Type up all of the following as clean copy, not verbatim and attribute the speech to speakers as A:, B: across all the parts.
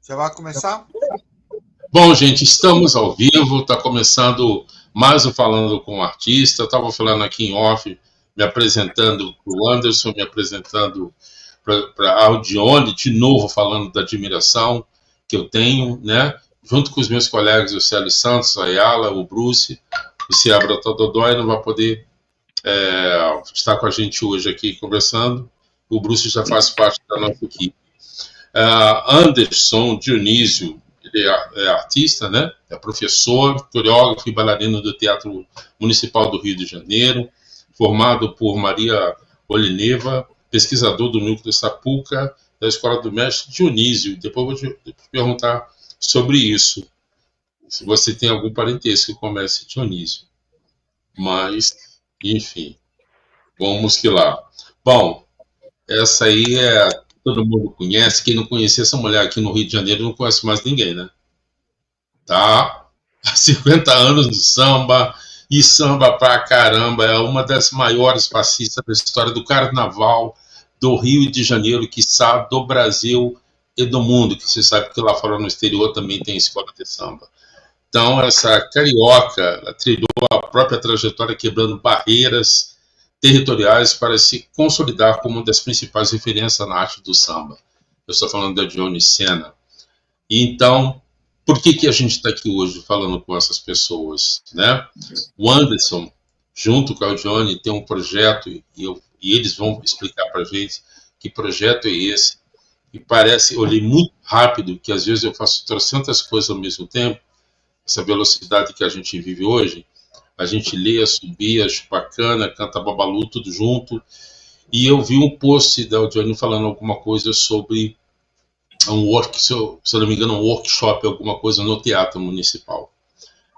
A: Você vai começar?
B: Bom, gente, estamos ao vivo, está começando mais um Falando com o Artista. Eu estava falando aqui em off, me apresentando para o Anderson, me apresentando para a Aldione, de novo falando da admiração que eu tenho, né? Junto com os meus colegas, o Célio Santos, a Ayala, o Bruce, o Seabra Tododói não vai poder estar com a gente hoje aqui conversando. O Bruce já faz parte da nossa equipe. Anderson Dionísio, ele é artista, né? É professor, coreógrafo e bailarino do Teatro Municipal do Rio de Janeiro, formado por Maria Olineva, pesquisador do Núcleo Sapuca, da Escola do Mestre Dionísio. Depois eu vou te perguntar sobre isso, se você tem algum parentesco com o Mestre Dionísio. Mas, enfim, vamos que lá. Bom, essa aí todo mundo conhece. Quem não conhecia essa mulher aqui no Rio de Janeiro não conhece mais ninguém, né? Tá há 50 anos no samba, e samba pra caramba, é uma das maiores passistas da história do carnaval do Rio de Janeiro, quiçá do Brasil e do mundo, que você sabe que lá fora no exterior também tem escola de samba. Então, essa carioca, ela trilhou a própria trajetória quebrando barreiras territoriais para se consolidar como uma das principais referências na arte do samba. Eu estou falando da Johnny Sena. E então, por que a gente está aqui hoje falando com essas pessoas, né? O Anderson, junto com a Johnny, tem um projeto, e eles vão explicar para a gente que projeto é esse. E parece, eu olhei muito rápido, que às vezes eu faço 300 coisas ao mesmo tempo, essa velocidade que a gente vive hoje. A gente lê, subia, chupacana, canta babalu, tudo junto. E eu vi um post da Aldione falando alguma coisa sobre se eu não me engano, um workshop, alguma coisa no Teatro Municipal.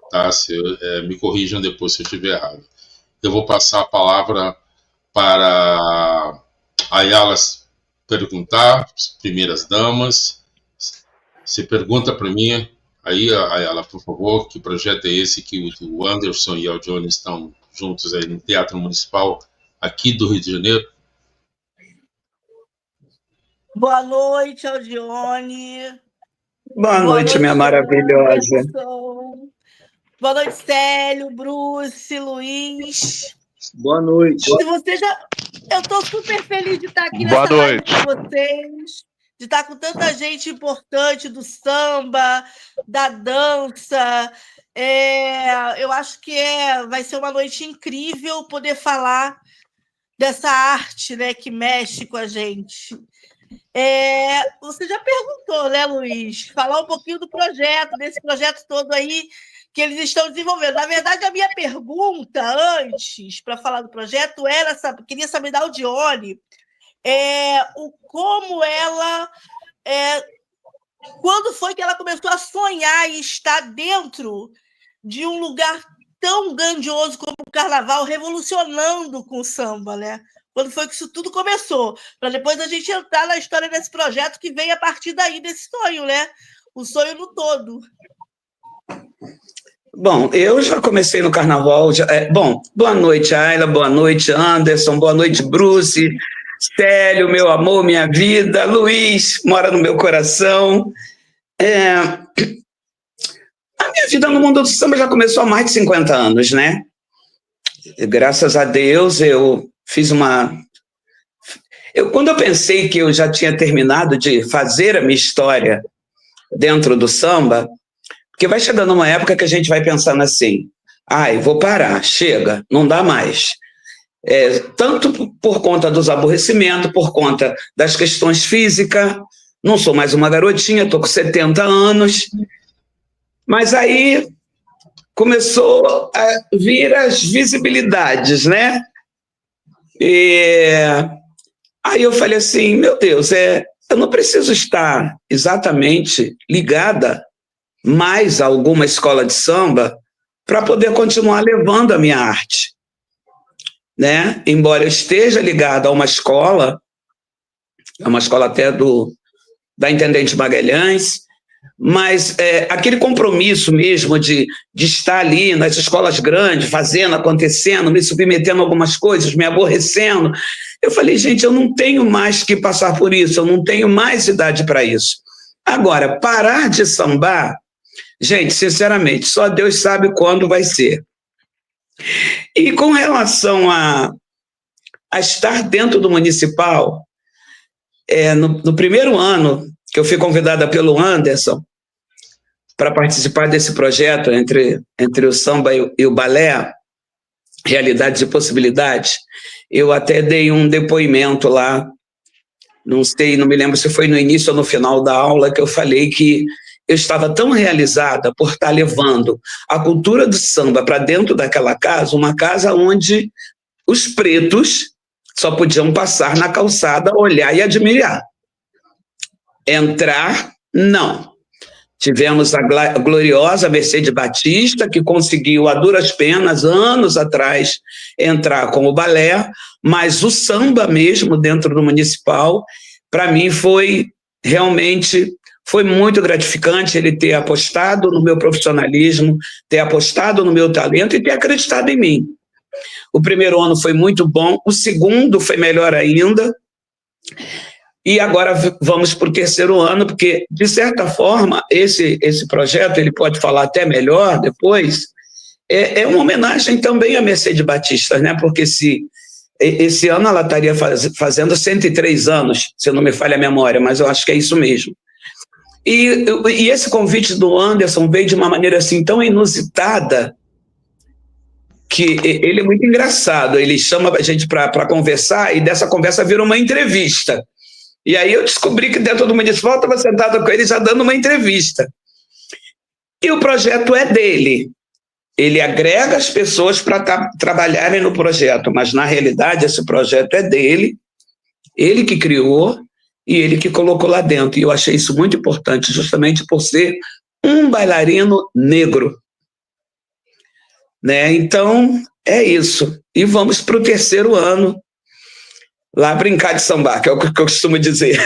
B: Tá? Me corrijam depois se eu estiver errado. Eu vou passar a palavra para a Ayala perguntar, as primeiras damas. Se pergunta para mim. Aí, Ayala, por favor, que projeto é esse que o Anderson e a Aldione estão juntos aí no Teatro Municipal aqui do Rio de Janeiro?
C: Boa noite, Aldione.
D: Boa noite, minha maravilhosa.
C: Anderson. Boa noite, Célio, Bruce, Luiz.
D: Boa noite.
C: Eu estou super feliz de estar aqui nessa live com vocês, de estar com tanta gente importante do samba, da dança. Eu acho que vai ser uma noite incrível poder falar dessa arte, né, que mexe com a gente. Você já perguntou, né, Luiz? Falar um pouquinho do projeto, desse projeto todo aí que eles estão desenvolvendo. Na verdade, a minha pergunta antes, para falar do projeto, queria saber da Aldione, como ela... quando foi que ela começou a sonhar e estar dentro de um lugar tão grandioso como o Carnaval, revolucionando com o samba, né? Quando foi que isso tudo começou? Para depois a gente entrar na história desse projeto que vem a partir daí, desse sonho, né? O sonho no todo.
D: Bom, eu já comecei no Carnaval. Boa noite, Ayla, boa noite, Anderson, boa noite, Bruce, Célio, meu amor, minha vida, Luiz, mora no meu coração. A minha vida no mundo do samba já começou há mais de 50 anos, né? Graças a Deus, eu fiz quando eu pensei que eu já tinha terminado de fazer a minha história dentro do samba, porque vai chegando uma época que a gente vai pensando assim, vou parar, chega, não dá mais. Tanto por conta dos aborrecimentos, por conta das questões físicas, não sou mais uma garotinha, estou com 70 anos, mas aí começou a vir as visibilidades, né? Aí eu falei assim, meu Deus, eu não preciso estar exatamente ligada mais a alguma escola de samba para poder continuar levando a minha arte, né? Embora eu esteja ligada a uma escola até da Intendente Magalhães, mas aquele compromisso mesmo de estar ali nas escolas grandes, fazendo, acontecendo, me submetendo a algumas coisas, me aborrecendo, eu falei, gente, eu não tenho mais que passar por isso, eu não tenho mais idade para isso. Agora, parar de sambar, gente, sinceramente, só Deus sabe quando vai ser. E com relação a estar dentro do municipal, no primeiro ano que eu fui convidada pelo Anderson para participar desse projeto entre o samba e o balé, Realidades e Possibilidades, eu até dei um depoimento lá, não me lembro se foi no início ou no final da aula, que eu falei que eu estava tão realizada por estar levando a cultura do samba para dentro daquela casa, uma casa onde os pretos só podiam passar na calçada, olhar e admirar. Entrar, não. Tivemos a gloriosa Mercedes Batista, que conseguiu, a duras penas, anos atrás, entrar com o balé, mas o samba mesmo, dentro do municipal, para mim foi muito gratificante ele ter apostado no meu profissionalismo, ter apostado no meu talento e ter acreditado em mim. O primeiro ano foi muito bom, o segundo foi melhor ainda, e agora vamos para o terceiro ano, porque, de certa forma, esse projeto, ele pode falar até melhor depois, é uma homenagem também à Mercedes Batista, né? Porque esse ano ela estaria fazendo 103 anos, se não me falha a memória, mas eu acho que é isso mesmo. E esse convite do Anderson veio de uma maneira assim tão inusitada, que ele é muito engraçado, ele chama a gente para conversar, e dessa conversa vira uma entrevista. E aí eu descobri que dentro do municipal eu estava sentado com ele já dando uma entrevista. E o projeto é dele. Ele agrega as pessoas para trabalharem no projeto, mas na realidade esse projeto é dele, ele que criou e ele que colocou lá dentro. E eu achei isso muito importante, justamente por ser um bailarino negro. Né? Então, é isso. E vamos para o terceiro ano, lá brincar de sambar, que é o que eu costumo dizer.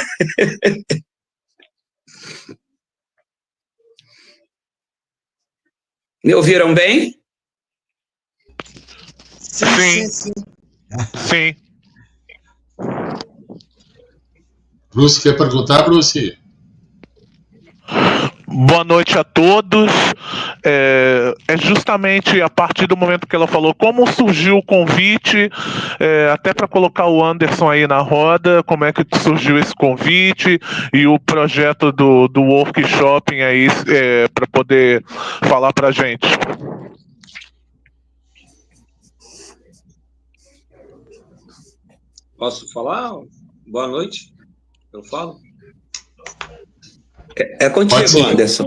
D: Me ouviram bem?
A: Sim. Sim.
B: Bruce, quer perguntar, Bruce?
A: Boa noite a todos. É justamente a partir do momento que ela falou como surgiu o convite, até para colocar o Anderson aí na roda, como é que surgiu esse convite e o projeto do workshop aí, para poder falar para a gente.
E: Posso falar? Boa noite. Eu falo?
D: É contigo, Anderson.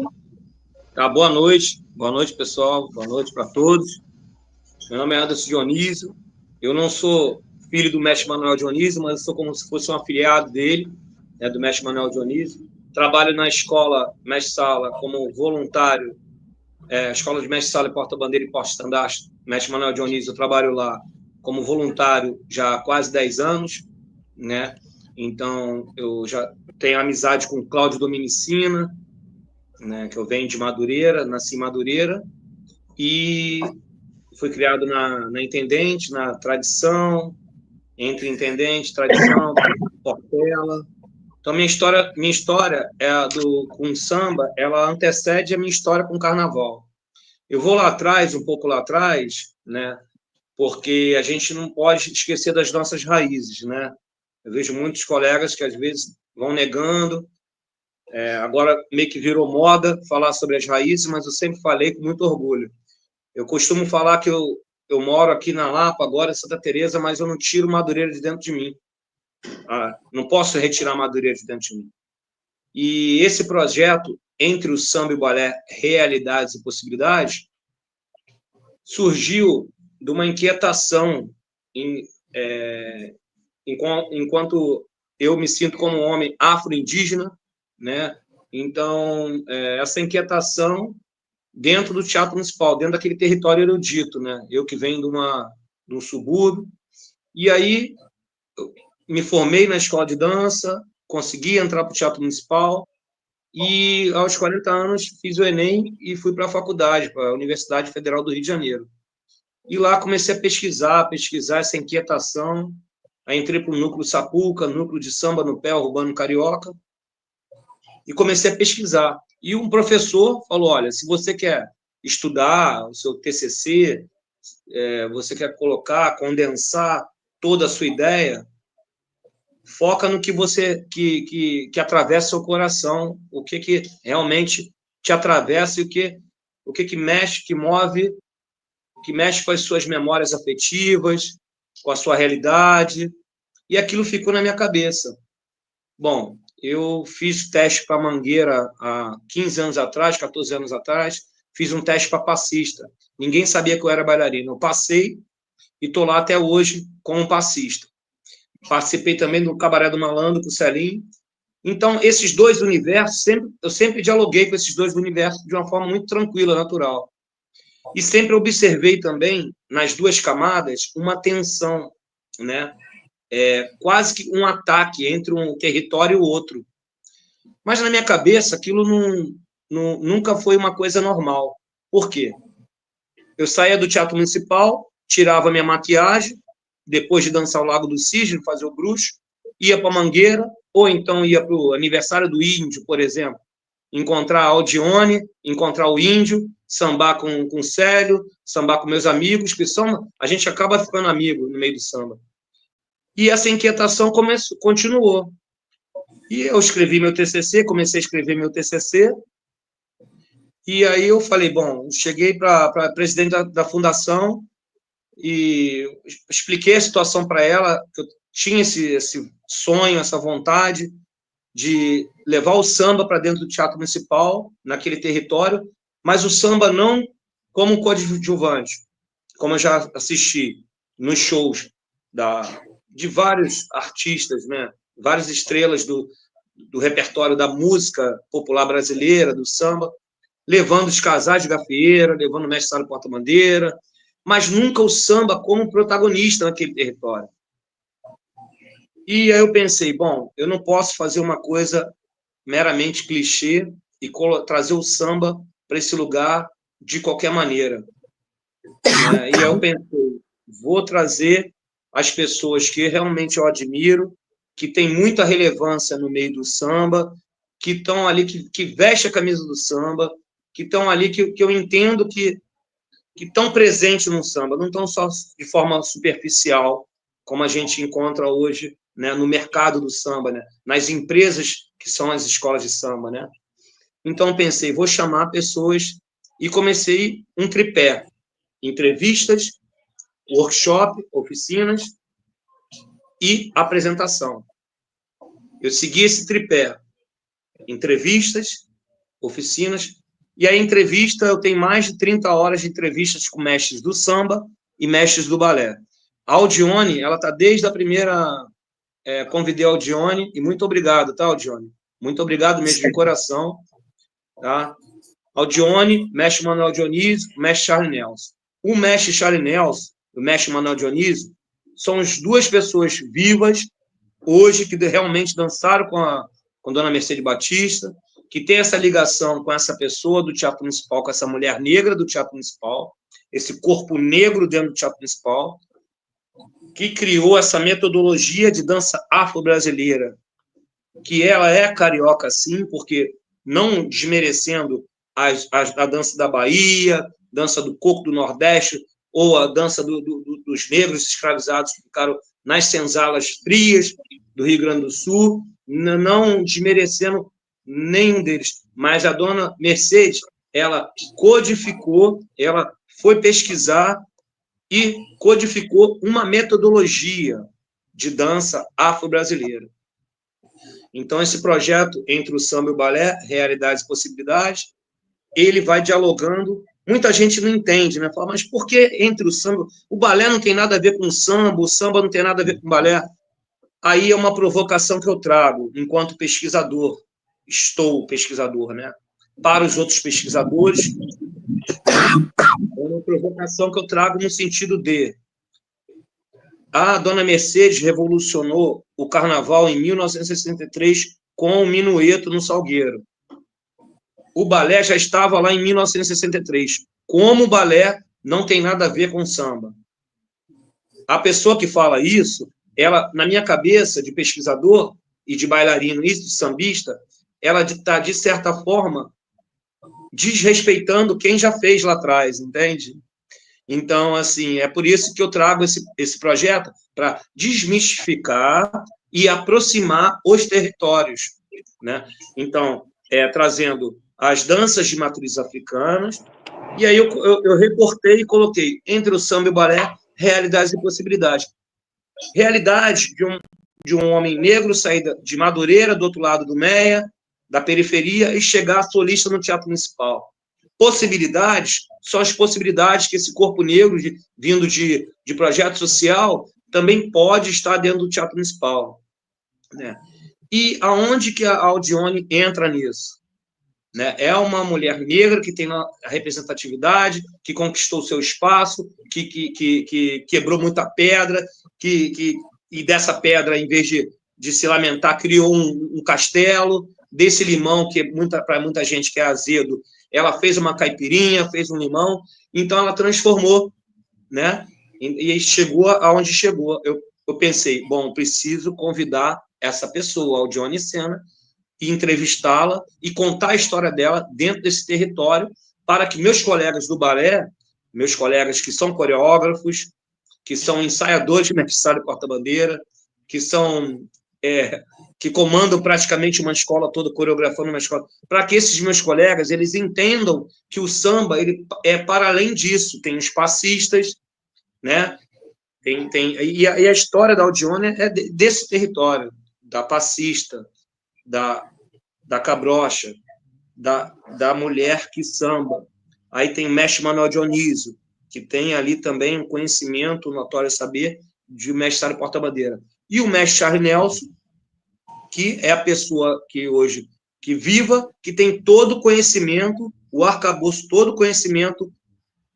E: Tá, boa noite. Boa noite, pessoal. Boa noite para todos. Meu nome é Anderson Dionísio. Eu não sou filho do mestre Manuel Dionísio, mas eu sou como se fosse um afiliado dele, né, do mestre Manuel Dionísio. Trabalho na escola Mestre Sala como voluntário, escola de Mestre Sala e Porta-Bandeira e Porta-Estandarte, mestre Manuel Dionísio. Eu trabalho lá como voluntário já há quase 10 anos, né? Então, eu já tenho amizade com o Cláudio Dominicina, né, que eu venho de Madureira, nasci em Madureira, e fui criado na Intendente, na tradição, entre Intendente, tradição, Portela. Então, minha história com samba, ela antecede a minha história com carnaval. Eu vou lá atrás, um pouco lá atrás, né, porque a gente não pode esquecer das nossas raízes, né? Eu vejo muitos colegas que, às vezes, vão negando. Agora, meio que virou moda falar sobre as raízes, mas eu sempre falei com muito orgulho. Eu costumo falar que eu moro aqui na Lapa, agora em Santa Teresa, mas eu não tiro Madureira de dentro de mim. Não posso retirar Madureira de dentro de mim. E esse projeto, entre o samba e o balé, Realidades e Possibilidades, surgiu de uma inquietação enquanto eu me sinto como um homem afro-indígena, né? Então, essa inquietação dentro do Teatro Municipal, dentro daquele território erudito, né? Eu que venho de um subúrbio, e aí eu me formei na escola de dança, consegui entrar para o Teatro Municipal, e aos 40 anos fiz o Enem e fui para a faculdade, para a Universidade Federal do Rio de Janeiro. E lá comecei a pesquisar essa inquietação. Aí entrei para o núcleo Sapuca, núcleo de samba no pé, urbano carioca. e comecei a pesquisar. E um professor falou, olha, se você quer estudar o seu TCC, você quer condensar toda a sua ideia, foca no que você que atravessa seu coração, o que realmente te atravessa e o que mexe, que move, que mexe com as suas memórias afetivas, com a sua realidade, e aquilo ficou na minha cabeça. Bom, eu fiz teste para Mangueira há 15 anos atrás, 14 anos atrás, fiz um teste para passista. Ninguém sabia que eu era bailarino. Eu passei e estou lá até hoje como passista. Participei também do Cabaré do Malandro com o Celinho. Então, esses dois universos, eu sempre dialoguei com esses dois universos de uma forma muito tranquila, natural. E sempre observei também, nas duas camadas, uma tensão, né? Quase que um ataque entre um território e o outro. Mas, na minha cabeça, aquilo nunca foi uma coisa normal. Por quê? Eu saía do Teatro Municipal, tirava minha maquiagem, depois de dançar o Lago do Cisne, fazer o bruxo, ia para Mangueira, ou então ia para o aniversário do Índio, por exemplo, encontrar a Aldione, encontrar o Índio, sambar com o Célio, sambar com meus amigos, que a gente acaba ficando amigo no meio do samba. E essa inquietação continuou. E eu escrevi meu TCC, comecei a escrever meu TCC, e aí eu falei, bom, cheguei para presidente da fundação e expliquei a situação para ela, que eu tinha esse sonho, essa vontade de levar o samba para dentro do Teatro Municipal, naquele território, mas o samba não como coadjuvante, como eu já assisti nos shows de vários artistas, né? Várias estrelas do repertório da música popular brasileira, do samba, levando os casais de gafieira, levando o mestre Sálio Porta-Bandeira, mas nunca o samba como protagonista naquele território. E aí eu pensei, bom, eu não posso fazer uma coisa meramente clichê e trazer o samba para esse lugar de qualquer maneira. E aí eu pensei, vou trazer as pessoas que realmente eu admiro, que tem muita relevância no meio do samba, que estão ali, que vestem a camisa do samba, que estão ali, que eu entendo que estão presentes no samba, não estão só de forma superficial, como a gente encontra hoje, né, no mercado do samba, né, nas empresas que são as escolas de samba, né. Então, pensei, vou chamar pessoas e comecei um tripé, entrevistas, workshop, oficinas e apresentação. Eu segui esse tripé, entrevistas, oficinas, e a entrevista, eu tenho mais de 30 horas de entrevistas com mestres do samba e mestres do balé. A Aldione, ela está desde a primeira... convidei a Aldione, e muito obrigado, tá, Aldione? Muito obrigado mesmo, de coração. Tá? Aldione, mestre Manuel Dionísio, mestre Charlie Nelson. O mestre Charlie Nelson, o mestre Manuel Dionísio, são as duas pessoas vivas, hoje, que realmente dançaram com Dona Mercedes Batista, que tem essa ligação com essa pessoa do Teatro Municipal, com essa mulher negra do Teatro Municipal, esse corpo negro dentro do Teatro Municipal, que criou essa metodologia de dança afro-brasileira, que ela é carioca, sim, porque não desmerecendo a dança da Bahia, dança do coco do Nordeste, ou a dança dos negros escravizados que ficaram nas senzalas frias do Rio Grande do Sul, não desmerecendo nenhum deles. Mas a Dona Mercedes, ela codificou, ela foi pesquisar e codificou uma metodologia de dança afro-brasileira. Então, esse projeto entre o samba e o balé, Realidades e Possibilidades, ele vai dialogando. Muita gente não entende, né? Fala, mas por que entre o samba... O balé não tem nada a ver com o samba não tem nada a ver com o balé. Aí é uma provocação que eu trago, enquanto pesquisador. Estou pesquisador, né? Para os outros pesquisadores, é uma provocação que eu trago no sentido de... A Dona Mercedes revolucionou o carnaval em 1963 com o minueto no Salgueiro. O balé já estava lá em 1963. Como o balé não tem nada a ver com samba. A pessoa que fala isso, ela, na minha cabeça de pesquisador e de bailarino e de sambista, ela está, de certa forma, desrespeitando quem já fez lá atrás, entende? Então, assim, é por isso que eu trago esse projeto, para desmistificar e aproximar os territórios, né? Então, trazendo as danças de matrizes africanas, e aí eu recortei e coloquei entre o samba e o balé, realidades e possibilidades. Realidade de um homem negro sair de Madureira, do outro lado do Meia, da periferia, e chegar solista no Teatro Municipal. Possibilidades são as possibilidades que esse corpo negro, vindo de projeto social, também pode estar dentro do Teatro Municipal, né? E aonde que a Aldione entra nisso? Né? É uma mulher negra que tem a representatividade, que conquistou o seu espaço, que quebrou muita pedra, e dessa pedra, em vez de se lamentar, criou um castelo. Desse limão, que para muita gente que é azedo, ela fez uma caipirinha, fez um limão, então ela transformou, né? E chegou aonde chegou. Eu pensei, bom, preciso convidar essa pessoa, Aldione Sena, e entrevistá-la e contar a história dela dentro desse território, para que meus colegas do balé, meus colegas que são coreógrafos, que são ensaiadores de mestre porta-bandeira, que são que comandam praticamente uma escola toda, coreografando uma escola, para que esses meus colegas eles entendam que o samba ele é para além disso. Tem os passistas, né? E a história da Aldione é desse território, da passista, da cabrocha, da mulher que samba. Aí tem o mestre Manuel Dionísio, que tem ali também um conhecimento, notório saber, de mestre porta-bandeira. E o mestre Charles Nelson, que é a pessoa que hoje, que viva, que tem todo o conhecimento, o arcabouço, todo o conhecimento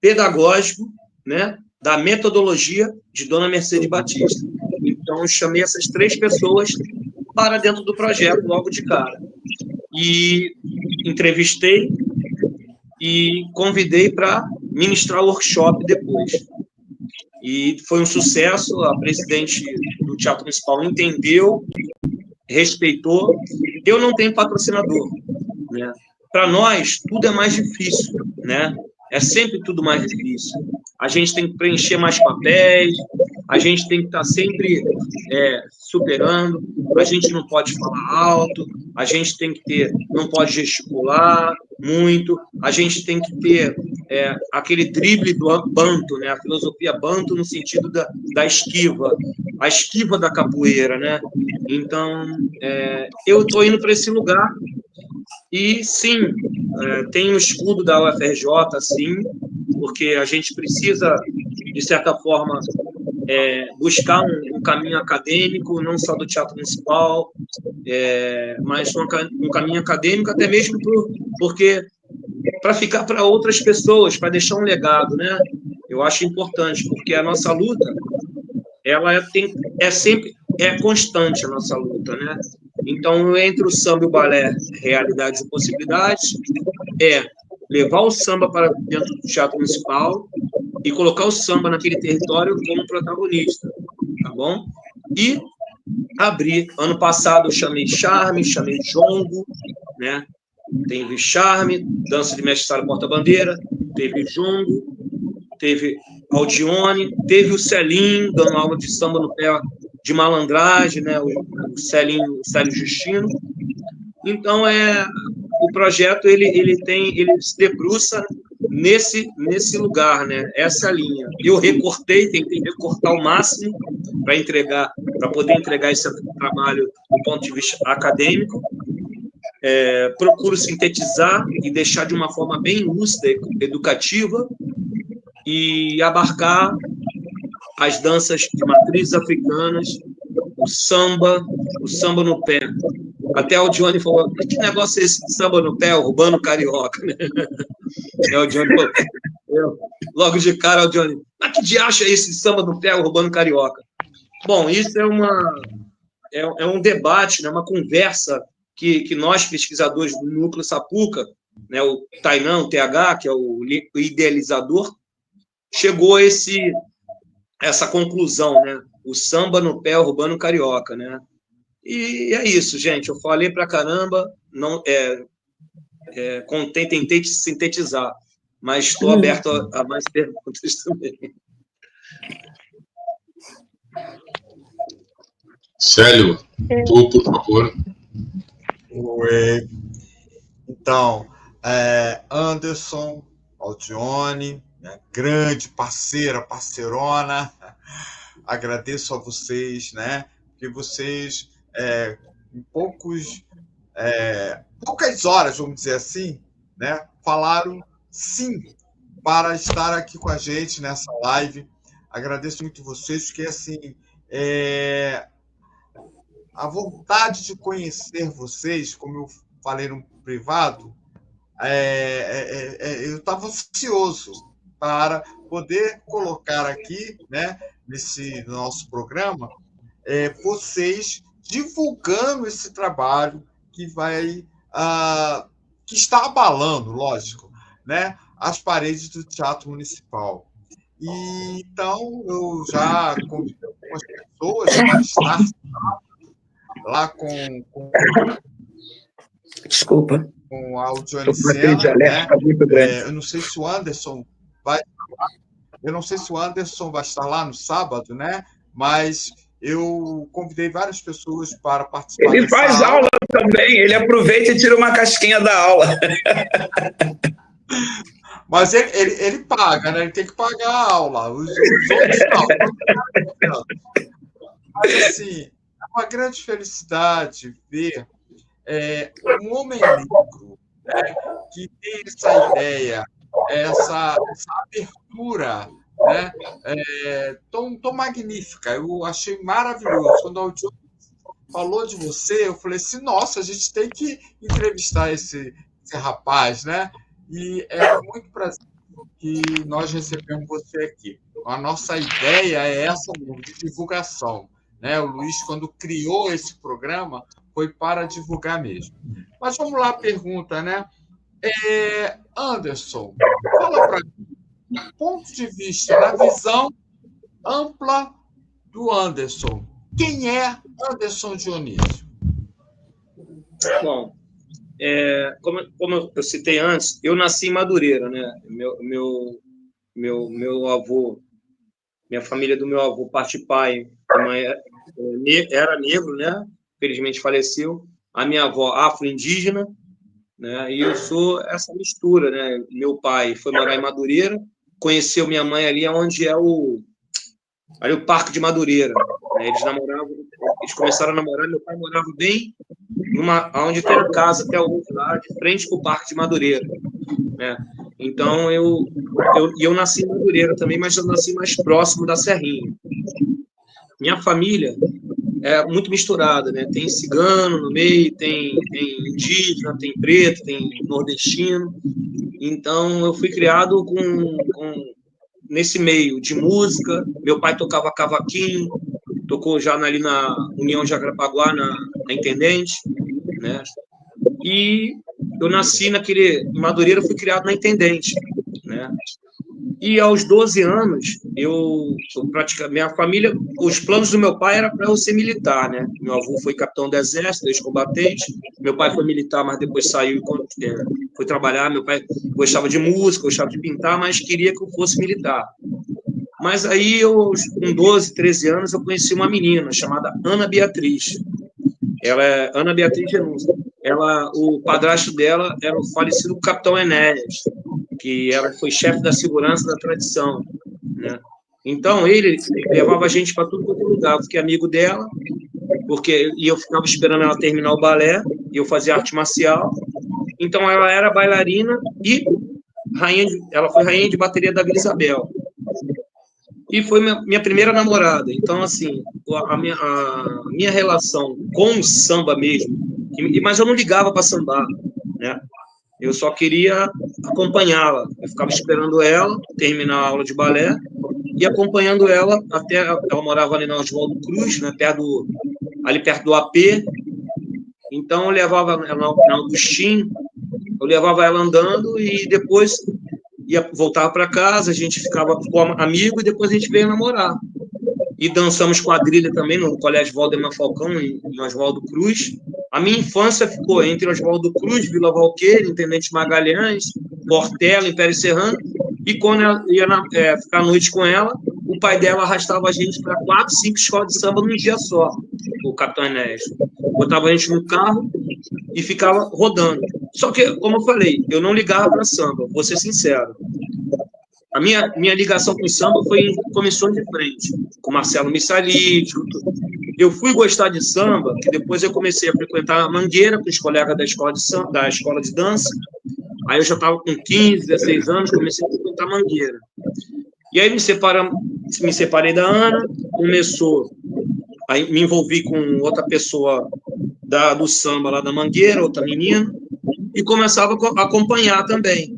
E: pedagógico, né, da metodologia de Dona Mercedes Batista. Então, eu chamei essas 3 pessoas para dentro do projeto, logo de cara. E entrevistei e convidei para ministrar o workshop depois. E foi um sucesso, a presidente do Teatro Municipal entendeu, respeitou. Eu não tenho patrocinador, né? Para nós, tudo é mais difícil, né? É sempre tudo mais difícil. A gente tem que preencher mais papéis, a gente tem que estar sempre superando, a gente não pode falar alto, a gente tem que ter, não pode gesticular muito, a gente tem que ter aquele drible do banto, né? A filosofia banto no sentido da esquiva, a esquiva da capoeira, né? Então, eu estou indo para esse lugar e, sim, tem o escudo da UFRJ, sim, porque a gente precisa, de certa forma, buscar um caminho acadêmico, não só do Teatro Municipal, mas um caminho acadêmico até mesmo porque para ficar para outras pessoas, para deixar um legado, né? Eu acho importante, porque a nossa luta, ela sempre constante, a nossa luta, né? Então, entre o samba e o balé, realidades e possibilidades, levar o samba para dentro do Teatro Municipal e colocar o samba naquele território como protagonista, tá bom? E abrir. Ano passado eu chamei Charme, chamei Jongo, né? Teve Charme, dança de mestre porta-bandeira, teve Jongo, teve Aldione, teve o Celinho, dando aula de samba no pé de malandragem, né? O Célio Justino. Então, o projeto ele se debruça nesse lugar, né? Essa linha. Eu tentei recortar o máximo para poder entregar esse trabalho do ponto de vista acadêmico. Procuro sintetizar e deixar de uma forma bem lúcida, educativa, e abarcar as danças de matrizes africanas, o samba no pé. Até o Johnny falou, que negócio é esse de samba no pé, urbano carioca? O Johnny falou, logo de cara, o Johnny, mas que diacho é esse de samba no pé, urbano carioca? Bom, isso é um debate, né, uma conversa que nós, pesquisadores do Núcleo Sapuca, né, o Tainan, o TH, que é o idealizador, chegou a essa conclusão, né? O samba no pé urbano carioca, né? E é isso, gente. Eu falei pra caramba, não tentei sintetizar, mas estou aberto a mais perguntas também.
B: Célio, tu, por favor.
F: Oi. Então, Anderson, Aldione, minha grande parceirona, agradeço a vocês, né? Porque vocês, em poucas horas, vamos dizer assim, né? Falaram sim para estar aqui com a gente nessa live. Agradeço muito vocês, porque assim, a vontade de conhecer vocês, como eu falei no privado, eu estava ansioso para poder colocar aqui, né, nesse nosso programa, vocês divulgando esse trabalho que está abalando, lógico, né, as paredes do Teatro Municipal. E, então, eu já convidei algumas pessoas para estar lá com
D: Desculpa.
F: Com a Aldione Sena, né? Eu não sei se o Anderson vai estar lá no sábado, né? Mas eu convidei várias pessoas para participar.
D: Ele faz aula também, ele aproveita e tira uma casquinha da aula.
F: Mas ele paga, né? Ele tem que pagar a aula. Os outros não. Mas, assim, é uma grande felicidade ver um homem negro, né, que tem essa ideia, essa abertura, né, tão magnífica. Eu achei maravilhoso. Quando a Aldione falou de você, eu falei assim, nossa, a gente tem que entrevistar esse rapaz, né? E é muito prazer que nós recebemos você aqui. A nossa ideia é essa mesmo, de divulgação, né? O Luiz, quando criou esse programa, foi para divulgar mesmo. Mas vamos lá, a pergunta, né? Anderson, fala para mim, do ponto de vista, na visão ampla do Anderson, quem é Anderson Dionísio?
E: Bom, como eu citei antes, eu nasci em Madureira, né? Meu avô, minha família do meu avô, parte de pai, era negro, né? Felizmente faleceu. A minha avó afro-indígena, né? E eu sou essa mistura, né? Meu pai foi morar em Madureira, conheceu minha mãe ali onde é o Parque de Madureira, né? Eles começaram a namorar, meu pai morava bem onde tem a casa até hoje lá, de frente para o Parque de Madureira, né? Então eu nasci em Madureira também, mas eu nasci mais próximo da Serrinha. Minha família é muito misturada, né? Tem cigano no meio, tem indígena, tem preto, tem nordestino. Então, eu fui criado nesse meio de música. Meu pai tocava cavaquinho, tocou já ali na União Jacarepaguá, na Intendente, né? E eu nasci em Madureira, fui criado na Intendente, né? E aos 12 anos, minha família, os planos do meu pai era para eu ser militar, né? Meu avô foi capitão do exército, ex-combatente. Meu pai foi militar, mas depois saiu e foi trabalhar. Meu pai gostava de música, gostava de pintar, mas queria que eu fosse militar. Mas aí, com 12, 13 anos, eu conheci uma menina chamada Ana Beatriz. Ela é Ana Beatriz Genúzia. O padrasto dela era o falecido capitão Enéas, que foi chefe da segurança da tradição, né? Então, ele levava a gente para tudo quanto é lugar, porque é amigo dela, e eu ficava esperando ela terminar o balé, e eu fazia arte marcial. Então, ela era bailarina e ela foi rainha de bateria da Vila Isabel. E foi minha primeira namorada. Então, assim, a minha relação com o samba mesmo, mas eu não ligava para sambar, né? Eu só queria acompanhá-la. Eu ficava esperando ela terminar a aula de balé e acompanhando ela até... Ela morava ali na Oswaldo Cruz, né, ali perto do AP. Então, eu levava ela na Agostinho, eu levava ela andando e depois voltava para casa, a gente ficou amigo e depois a gente veio namorar. E dançamos quadrilha também no Colégio Valdemar Falcão, em Oswaldo Cruz. A minha infância ficou entre Oswaldo Cruz, Vila Valqueira, Intendente Magalhães, Portela, Império Serrano, e quando eu ia ficar à noite com ela, o pai dela arrastava a gente para 4, 5 escolas de samba num dia só, o Capitão Enéas. Botava a gente no carro e ficava rodando. Só que, como eu falei, eu não ligava para samba, vou ser sincero. A minha ligação com o samba foi em comissões de frente, com Marcelo Missalite. Eu fui gostar de samba, que depois eu comecei a frequentar a Mangueira com os colegas da escola de dança. Aí eu já estava com 15, 16 anos, comecei a frequentar a Mangueira. E aí me separei da Ana, aí me envolvi com outra pessoa do samba lá da Mangueira, outra menina, e começava a acompanhar também.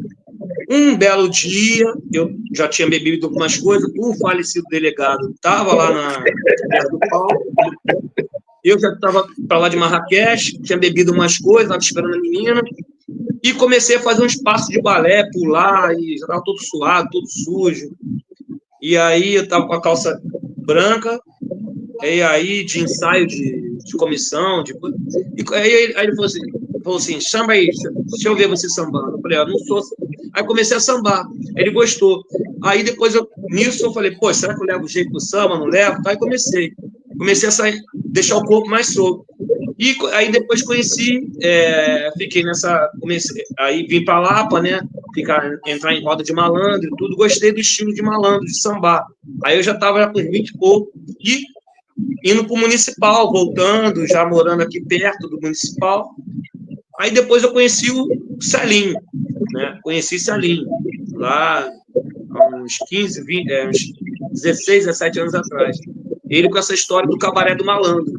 E: Um belo dia, eu já tinha bebido algumas coisas, o falecido delegado estava lá na do palco, eu já estava para lá de Marrakech, tinha bebido umas coisas, estava esperando a menina, e comecei a fazer uns passos de balé, pular, e já estava todo suado, todo sujo. E aí eu estava com a calça branca, e aí de ensaio de comissão, e aí ele falou assim, samba aí, deixa eu ver você sambando. Eu falei, não sou. Aí comecei a sambar, ele gostou. Aí depois, nisso eu falei, pô, será que eu levo jeito do samba, não levo? Aí comecei a sair, deixar o corpo mais solto. E aí depois fiquei nessa, aí vim para Lapa, né, entrar em roda de malandro e tudo, gostei do estilo de malandro, de sambar. Aí eu já estava com 20 e pouco, e indo para o municipal, voltando, já morando aqui perto do municipal. Aí depois eu conheci o Celinho, né, lá há uns 15, 20, uns 16, 17 anos atrás. Ele com essa história do cabaré do malandro.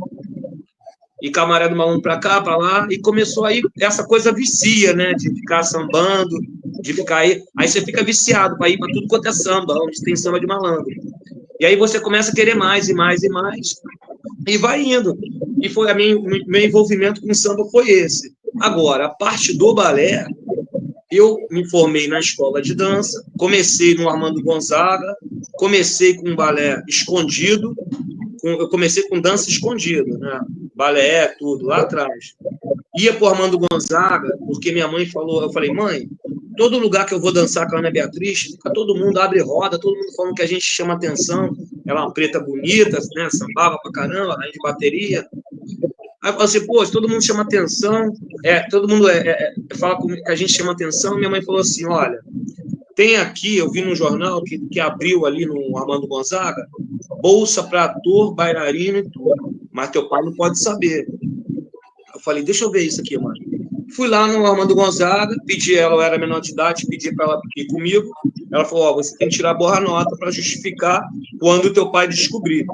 E: E camarada do malandro para cá, para lá, e começou aí, essa coisa vicia, né, de ficar sambando, de ficar aí você fica viciado para ir para tudo quanto é samba, onde tem samba de malandro. E aí você começa a querer mais e mais e mais, e vai indo. E foi meu envolvimento com samba foi esse. Agora, a parte do balé, eu me formei na escola de dança, comecei no Armando Gonzaga, comecei com balé escondido, eu comecei com dança escondida, né? Balé, tudo, lá atrás. Ia para o Armando Gonzaga, porque minha mãe falou, eu falei, mãe, todo lugar que eu vou dançar com a Ana Beatriz, fica todo mundo abre roda, todo mundo falando que a gente chama atenção, ela é uma preta bonita, né? Sambava pra caramba, além de bateria. Aí eu falei assim, pô, todo mundo chama atenção, todo mundo fala que a gente chama atenção, minha mãe falou assim, olha, tem aqui, eu vi no jornal que abriu ali no Armando Gonzaga, bolsa para ator, bailarino e tudo, mas teu pai não pode saber. Eu falei, deixa eu ver isso aqui, mano. Fui lá no Armando Gonzaga, pedi ela, eu era menor de idade, pedi para ela ir comigo, ela falou, você tem que tirar boa nota para justificar quando o teu pai descobrir.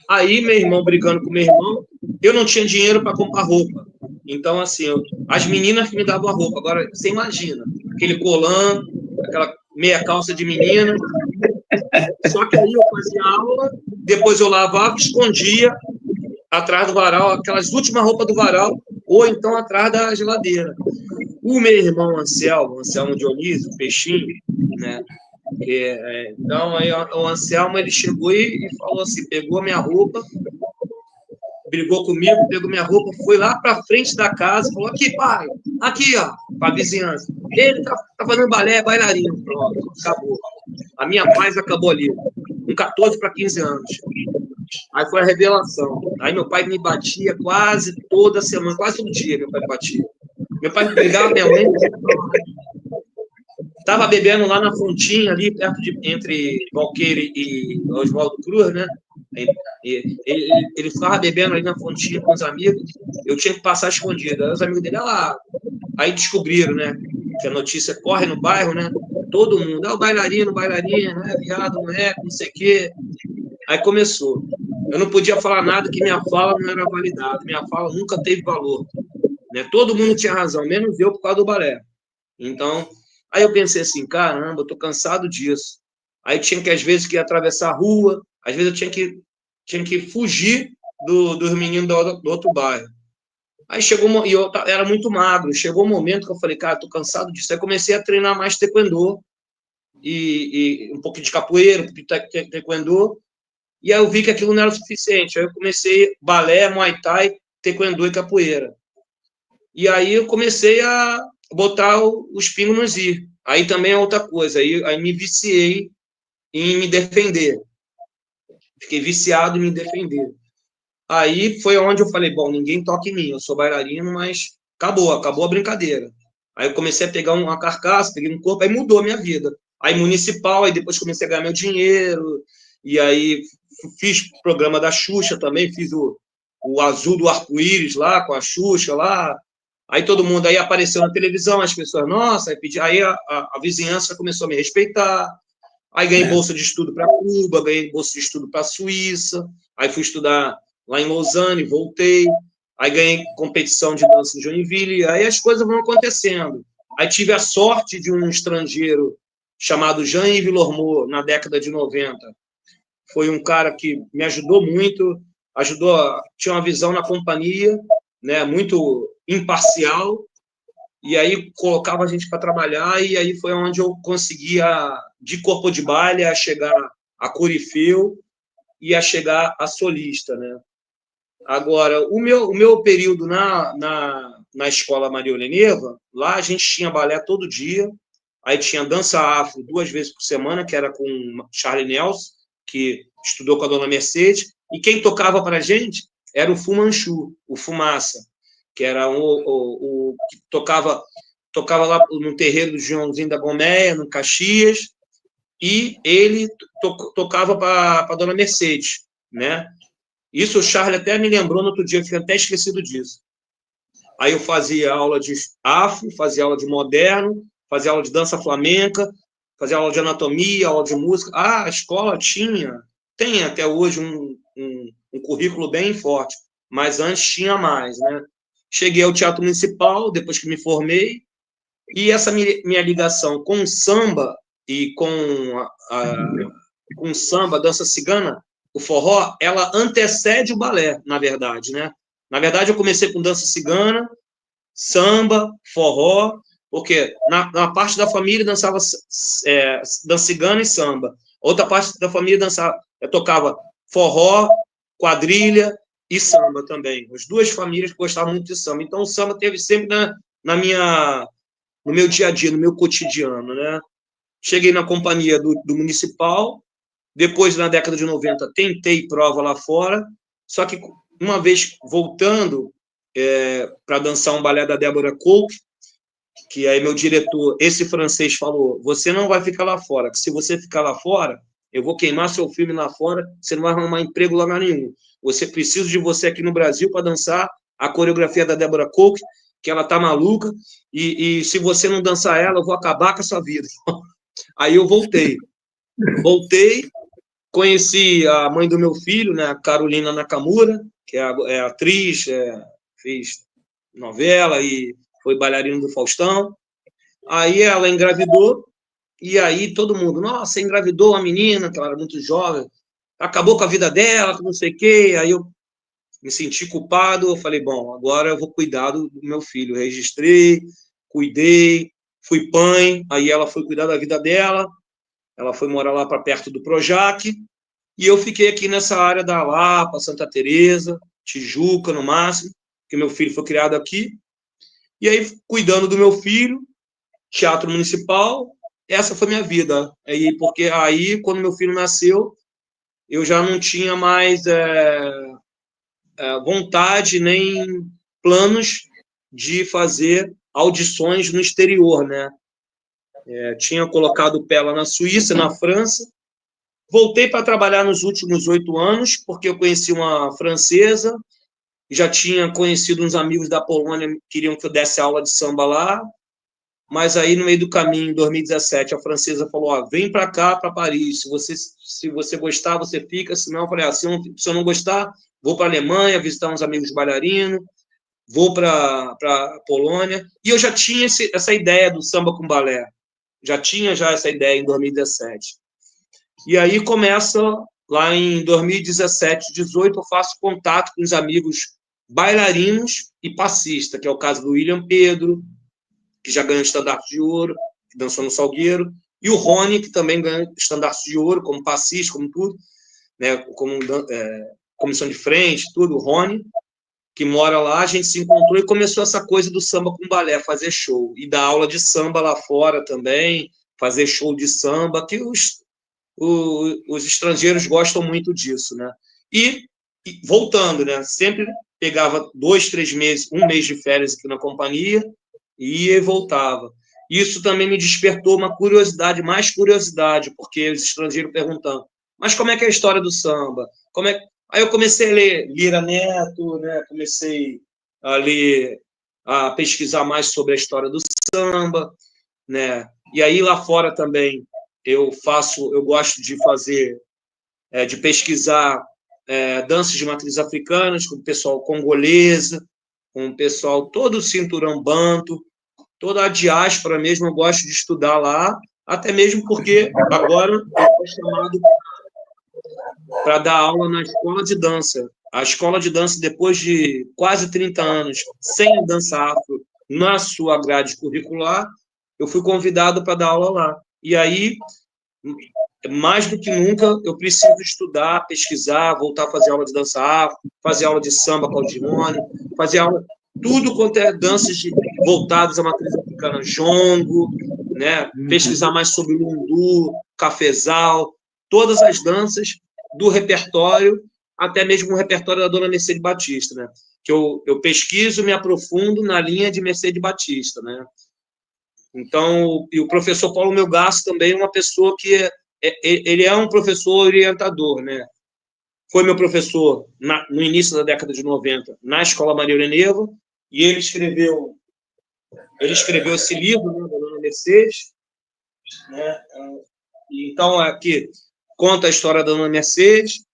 E: Aí, meu irmão brigando com meu irmão, eu não tinha dinheiro para comprar roupa. Então, assim, as meninas que me davam a roupa. Agora, você imagina, aquele colã, aquela meia calça de menina. Só que aí eu fazia aula, depois eu lavava, escondia atrás do varal, aquelas últimas roupas do varal, ou então atrás da geladeira. O meu irmão Anselmo Dionísio, Peixinho, né? Então, aí o Anselmo, ele chegou e falou assim, pegou a minha roupa, brigou comigo, pegou minha roupa, foi lá para frente da casa, falou, aqui, pai, aqui, ó, para a vizinhança. Ele tá fazendo balé, bailarino, pronto, acabou. A minha paz acabou ali, com 14 para 15 anos. Aí foi a revelação. Aí meu pai me batia quase toda semana, quase todo dia meu pai me batia. Meu pai me brigava, minha mãe... Estava bebendo lá na fontinha, ali perto entre Valqueira e Oswaldo Cruz, né? Ele ficava bebendo ali na fontinha com os amigos, eu tinha que passar escondido. Aí os amigos dele, lá. Aí descobriram, né? Que a notícia corre no bairro, né? Todo mundo, o bailarino, não é viado, não sei o quê. Aí começou. Eu não podia falar nada que minha fala não era validada, minha fala nunca teve valor. Né? Todo mundo tinha razão, menos eu por causa do balé. Então, aí eu pensei assim, caramba, eu tô cansado disso. Aí tinha que, às vezes, que atravessar a rua, às vezes eu tinha que fugir dos meninos do outro bairro. Aí chegou, e eu era muito magro, chegou um momento que eu falei, cara, tô cansado disso. Aí comecei a treinar mais taekwondo, e um pouquinho de capoeira, um pouquinho de taekwondo, e aí eu vi que aquilo não era o suficiente. Aí eu comecei balé, muay thai, taekwondo e capoeira. E aí eu comecei a botar os pingos nos i. Aí também é outra coisa, aí me viciei em me defender. Fiquei viciado em me defender. Aí foi onde eu falei, bom, ninguém toca em mim, eu sou bailarino, mas acabou a brincadeira. Aí eu comecei a pegar uma carcaça, peguei um corpo, aí mudou a minha vida. Aí municipal, aí depois comecei a ganhar meu dinheiro, e aí fiz programa da Xuxa também, fiz o Azul do Arco-Íris lá, com a Xuxa lá. Aí todo mundo aí apareceu na televisão, as pessoas, nossa, aí a vizinhança começou a me respeitar. Aí ganhei bolsa de estudo para Cuba, ganhei bolsa de estudo para Suíça, aí fui estudar lá em Lausanne, voltei, aí ganhei competição de dança em Joinville, aí as coisas vão acontecendo. Aí tive a sorte de um estrangeiro chamado Jean-Yves Lormeau, na década de 90. Foi um cara que me ajudou muito, tinha uma visão na companhia, né, muito imparcial, e aí colocava a gente para trabalhar, e aí foi onde eu conseguia, de corpo de baile, a chegar a corifeu e a chegar a solista, né? Agora, o meu período na escola Maria Oleneva, lá a gente tinha balé todo dia, aí tinha dança afro 2 vezes por semana, que era com Charlie Nelson, que estudou com a dona Mercedes, e quem tocava para a gente era o Fu Manchu, o Fumaça, que era o que tocava lá no terreiro do Joãozinho da Goméia, no Caxias, e ele tocava para a dona Mercedes, né? Isso o Charlie até me lembrou no outro dia, eu tinha até esquecido disso. Aí eu fazia aula de afro, fazia aula de moderno, fazia aula de dança flamenca, fazia aula de anatomia, aula de música. A escola tem até hoje um currículo bem forte, mas antes tinha mais, né? Cheguei ao Teatro Municipal, depois que me formei, e essa minha ligação com o samba e com o samba, dança cigana, o forró, ela antecede o balé, na verdade, né? Na verdade, eu comecei com dança cigana, samba, forró, porque na parte da família dançava dança cigana e samba. Outra parte da família tocava forró, quadrilha e samba também. As 2 famílias gostavam muito de samba. Então, o samba teve sempre no meu dia a dia, no meu cotidiano, né? Cheguei na companhia do Municipal, depois, na década de 90, tentei prova lá fora, só que uma vez voltando para dançar um balé da Débora Cook, que aí meu diretor, esse francês, falou, você não vai ficar lá fora, que se você ficar lá fora, eu vou queimar seu filme lá fora, você não vai arrumar emprego lá nenhum. Você precisa de você aqui no Brasil para dançar a coreografia da Débora Cook, que ela tá maluca, e se você não dançar ela, eu vou acabar com a sua vida. Aí eu voltei, conheci a mãe do meu filho, né, a Carolina Nakamura, que é atriz, fez novela e foi bailarina do Faustão. Aí ela engravidou, e aí todo mundo, nossa, engravidou a menina, que ela era muito jovem, acabou com a vida dela, não sei o quê. Aí eu me senti culpado, eu falei, bom, agora eu vou cuidar do meu filho. Registrei, cuidei, fui pai, aí ela foi cuidar da vida dela, ela foi morar lá para perto do Projac, e eu fiquei aqui nessa área da Lapa, Santa Teresa, Tijuca, no máximo, porque meu filho foi criado aqui. E aí, cuidando do meu filho, Teatro Municipal, essa foi minha vida. Porque aí, quando meu filho nasceu, eu já não tinha mais vontade nem planos de fazer audições no exterior, né? Tinha colocado o pé lá na Suíça, na França. Voltei para trabalhar nos últimos 8 anos, porque eu conheci uma francesa, já tinha conhecido uns amigos da Polônia que queriam que eu desse aula de samba lá, mas aí, no meio do caminho, em 2017, a francesa falou, vem para cá, para Paris, se você gostar, você fica, senão, eu falei, se eu não gostar, vou para a Alemanha, visitar uns amigos bailarinos, vou para a Polônia, e eu já tinha essa ideia do samba com balé, já tinha essa ideia em 2017. E aí começa, lá em 2017, 2018, eu faço contato com os amigos bailarinos e passistas, que é o caso do William Pedro, que já ganhou estandarte de ouro, que dançou no Salgueiro, e o Rony, que também ganhou estandarte de ouro, como passista, como tudo, né, como comissão de frente, tudo, o Rony. que mora lá, a gente se encontrou e começou essa coisa do samba com balé, fazer show. E dar aula de samba lá fora também, fazer show de samba, que os estrangeiros gostam muito disso, né? E voltando, né? Sempre pegava 2, 3 meses, 1 mês de férias aqui na companhia, ia e voltava. Isso também me despertou uma curiosidade, mais curiosidade, porque os estrangeiros perguntando, mas como é que é a história do samba? Aí eu comecei a ler Lira Neto, né? Comecei a ler, a pesquisar mais sobre a história do samba, né? E aí lá fora também eu gosto de fazer, de pesquisar danças de matriz africanas, com o pessoal congolesa, com o pessoal todo o cinturão banto, toda a diáspora mesmo, eu gosto de estudar lá, até mesmo porque agora eu estou chamado para dar aula na escola de dança. A escola de dança, depois de quase 30 anos sem a dança afro na sua grade curricular, eu fui convidado para dar aula lá. E aí, mais do que nunca, eu preciso estudar, pesquisar, voltar a fazer aula de dança afro, fazer aula de samba caldione, fazer aula, tudo quanto é danças voltadas à matriz africana, jongo, né? Pesquisar mais sobre lundu, cafezal, todas as danças do repertório, até mesmo o repertório da Dona Mercedes Batista, né? Que eu pesquiso, me aprofundo na linha de Mercedes Batista, né? Então, e o professor Paulo Melgaço também é uma pessoa que ele é um professor orientador, né? Foi meu professor no início da década de 90 na Escola Maria Aurelia, e ele escreveu esse livro, né, da Dona Mercedes, né? Então, aqui conta a história da Dona Mercedes,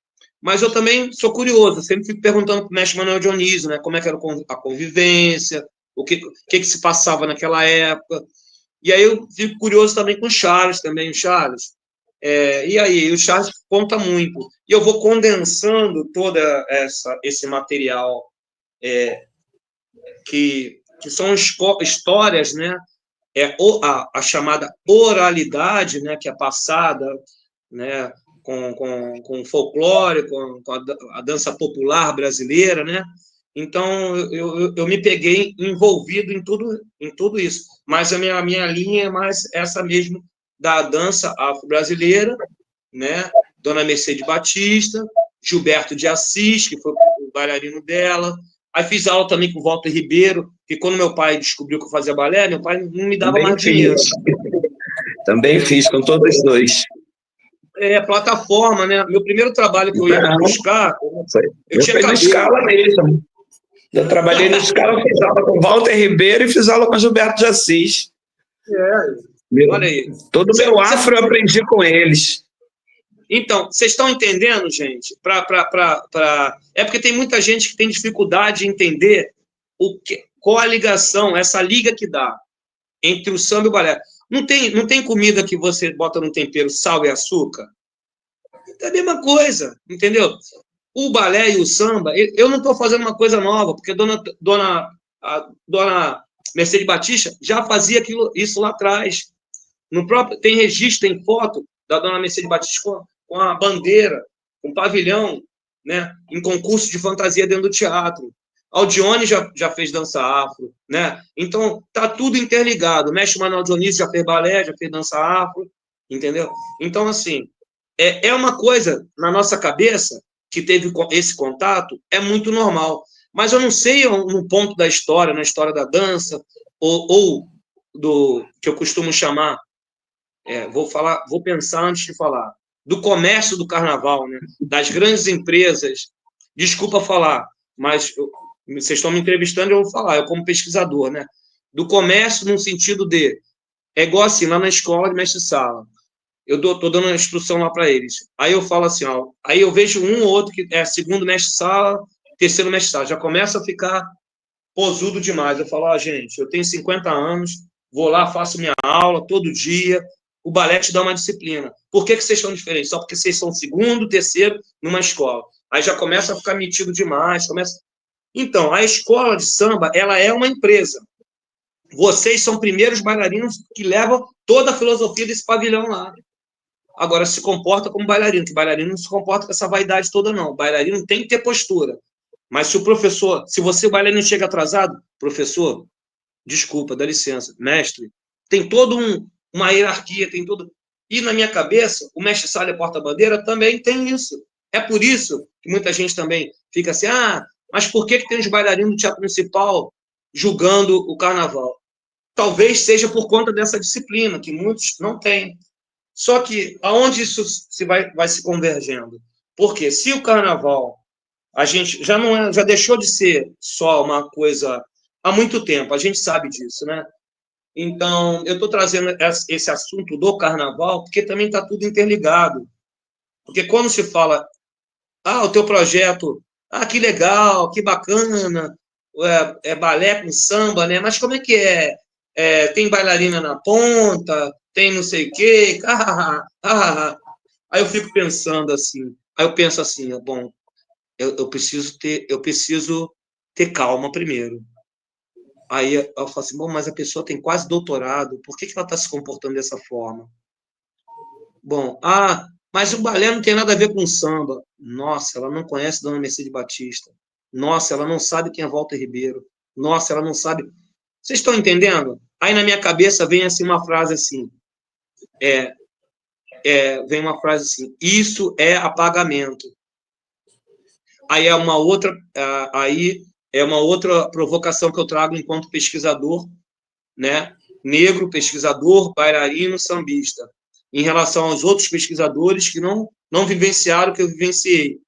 E: mas eu também sou curioso, sempre fico perguntando para o mestre Manuel Dionísio, né, como é que era a convivência, o que se passava naquela época. E aí eu fico curioso também com o Charles, também, o Charles. E aí, o Charles conta muito. E eu vou condensando todo esse material que são histórias, né? A chamada oralidade, né, que é passada, né, com folclore, com a dança popular brasileira, né? Então, eu me peguei envolvido em tudo isso. Mas a minha linha é mais essa mesmo, da dança afro-brasileira, né? Dona Mercedes Batista, Gilberto de Assis, que foi o bailarino dela. Aí fiz aula também com o Walter Ribeiro, que quando meu pai descobriu que eu fazia balé, meu pai não me dava
D: Também
E: mais dinheiro.
D: Também fiz com todos os dois.
E: Plataforma, né? Meu primeiro trabalho que eu ia buscar,
D: eu tinha cabelo. Escala mesmo. Eu trabalhei na escala, fiz aula com Walter Ribeiro e fiz aula com Gilberto de Assis.
E: Olha aí.
D: Todo o meu afro eu aprendi com eles.
E: Então, vocês estão entendendo, gente? É porque tem muita gente que tem dificuldade de entender qual a ligação, essa liga que dá entre o samba e o balé. Não tem comida que você bota no tempero sal e açúcar? É a mesma coisa, entendeu? O balé e o samba, eu não estou fazendo uma coisa nova, porque a dona Mercedes Batista já fazia isso lá atrás. Tem registro, tem foto da dona Mercedes Batista com a bandeira, com o pavilhão, né, em concurso de fantasia dentro do teatro. Aldione já fez dança afro, né? Então, tá tudo interligado. O mestre Manuel Dionísio já fez balé, já fez dança afro, entendeu? Então, assim, é uma coisa na nossa cabeça que teve esse contato, é muito normal. Mas eu não sei no ponto da história, na história da dança, ou do que eu costumo chamar, vou pensar antes de falar, do comércio do carnaval, né? Das grandes empresas. Desculpa falar, mas vocês estão me entrevistando, eu vou falar, eu como pesquisador, né? Do comércio no sentido de... É igual assim, lá na escola de mestre-sala. Eu estou dando uma instrução lá para eles. Aí eu falo assim, ó, aí eu vejo um ou outro que é segundo mestre-sala, terceiro mestre-sala, já começa a ficar posudo demais. Eu falo, gente, eu tenho 50 anos, vou lá, faço minha aula todo dia, o balé te dá uma disciplina. Por que vocês são diferentes? Só porque vocês são segundo, terceiro numa escola. Aí já começa a ficar metido demais. Então, a escola de samba, ela é uma empresa. Vocês são primeiros bailarinos que levam toda a filosofia desse pavilhão lá. Agora, se comporta como bailarino, que bailarino não se comporta com essa vaidade toda, não. O bailarino tem que ter postura. Mas se o professor, se o bailarino chega atrasado, professor, desculpa, dá licença, mestre, tem toda uma hierarquia, tem todo. E na minha cabeça, o mestre sala e porta-bandeira também tem isso. É por isso que muita gente também fica assim, mas por que tem os bailarinos do Teatro Municipal julgando o carnaval? Talvez seja por conta dessa disciplina, que muitos não têm. Só que aonde isso vai se convergendo? Porque se o carnaval, a gente já deixou de ser só uma coisa há muito tempo, a gente sabe disso, né? Então, eu estou trazendo esse assunto do carnaval, porque também está tudo interligado. Porque quando se fala, o teu projeto, que legal, que bacana, é balé com samba, né? Mas como é que é? Tem bailarina na ponta, tem não sei o quê, Aí eu fico pensando assim, bom, eu preciso ter calma primeiro. Aí eu falo assim, bom, mas a pessoa tem quase doutorado, por que ela está se comportando dessa forma? Bom, mas o balé não tem nada a ver com samba. Nossa, ela não conhece Dona Mercedes Batista. Nossa, ela não sabe quem é Walter Ribeiro. Nossa, ela não sabe... Vocês estão entendendo? Aí na minha cabeça vem assim uma frase assim, vem uma frase assim, isso é apagamento. Aí é uma outra provocação que eu trago enquanto pesquisador, né? Negro, pesquisador, bailarino, sambista, em relação aos outros pesquisadores que não vivenciaram o que eu vivenciei,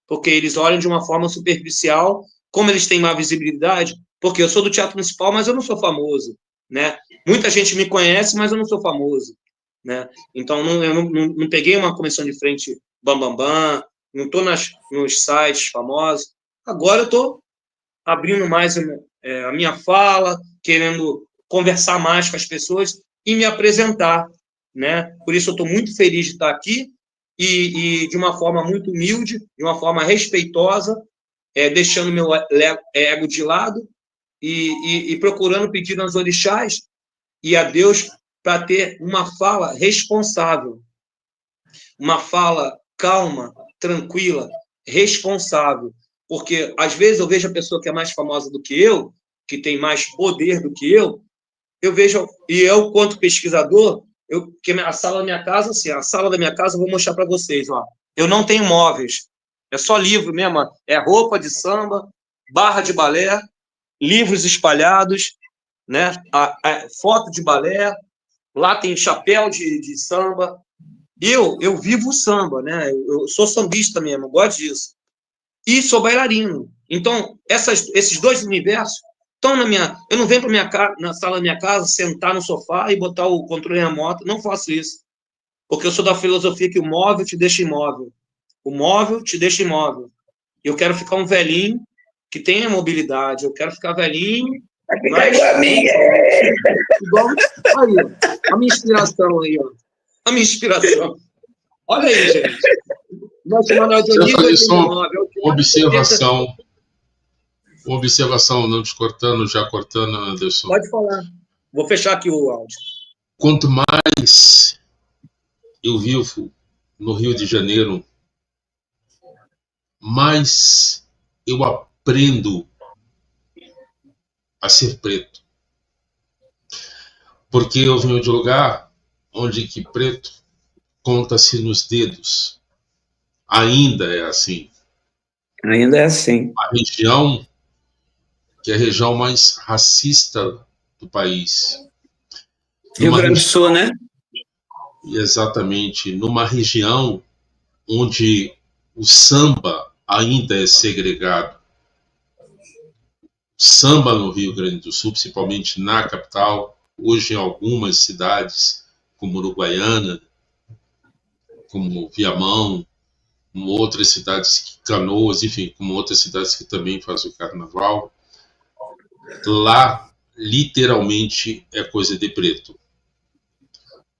E: porque eles olham de uma forma superficial, como eles têm má visibilidade, porque eu sou do Teatro Municipal, mas eu não sou famoso, né? Muita gente me conhece, mas eu não sou famoso, né? Então, eu não peguei uma comissão de frente bambambam, não estou nos sites famosos. Agora eu estou abrindo mais a minha fala, querendo conversar mais com as pessoas e me apresentar, né? Por isso eu estou muito feliz de estar aqui e de uma forma muito humilde, de uma forma respeitosa, deixando meu ego de lado e procurando pedir aos orixás e a Deus para ter uma fala responsável, uma fala calma, tranquila, responsável. Porque, às vezes, eu vejo a pessoa que é mais famosa do que eu, que tem mais poder do que eu vejo, e eu, quanto pesquisador, que a sala da minha casa, assim, a sala da minha casa, eu vou mostrar para vocês, ó. Eu não tenho móveis, é só livro mesmo, é roupa de samba, barra de balé, livros espalhados, né? Foto de balé, lá tem chapéu de samba. Eu vivo o samba, né? Eu sou sambista mesmo, eu gosto disso. E sou bailarino. Então, esses dois universos estão na minha... Eu não venho na sala da minha casa, sentar no sofá e botar o controle remoto. Não faço isso. Porque eu sou da filosofia que o móvel te deixa imóvel. O móvel te deixa imóvel. Eu quero ficar um velhinho que tenha mobilidade. Eu quero ficar velhinho...
D: Vai ficar igual a mim.
E: Aí, a minha inspiração aí, ó. A minha inspiração. Olha aí, gente. Nosso Manuel Dionísio,
B: observação, não te cortando, já cortando, Anderson.
E: Pode falar. Vou fechar aqui o áudio.
B: Quanto mais eu vivo no Rio de Janeiro, mais eu aprendo a ser preto. Porque eu venho de um lugar onde que preto conta-se nos dedos. Ainda é assim.
D: Ainda é assim.
B: A região que é a região mais racista do país.
D: Rio Grande do Sul, né?
B: Exatamente. Numa região onde o samba ainda é segregado. Samba no Rio Grande do Sul, principalmente na capital, hoje em algumas cidades, como Uruguaiana, como Viamão, como outras cidades, Canoas, enfim, como outras cidades que também fazem o carnaval, lá, literalmente, é coisa de preto.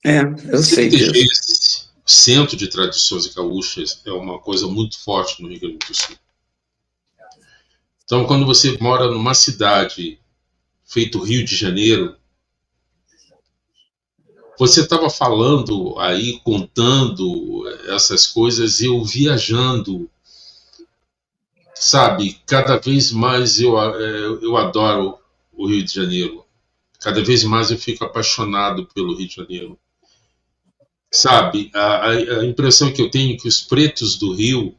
D: Eu sei
B: disso. Centro de tradições gaúchas é uma coisa muito forte no Rio Grande do Sul. Então, quando você mora numa cidade feito Rio de Janeiro, você estava falando aí, contando essas coisas, eu viajando sabe, cada vez mais eu adoro o Rio de Janeiro. Cada vez mais eu fico apaixonado pelo Rio de Janeiro. Sabe, a impressão que eu tenho é que os pretos do Rio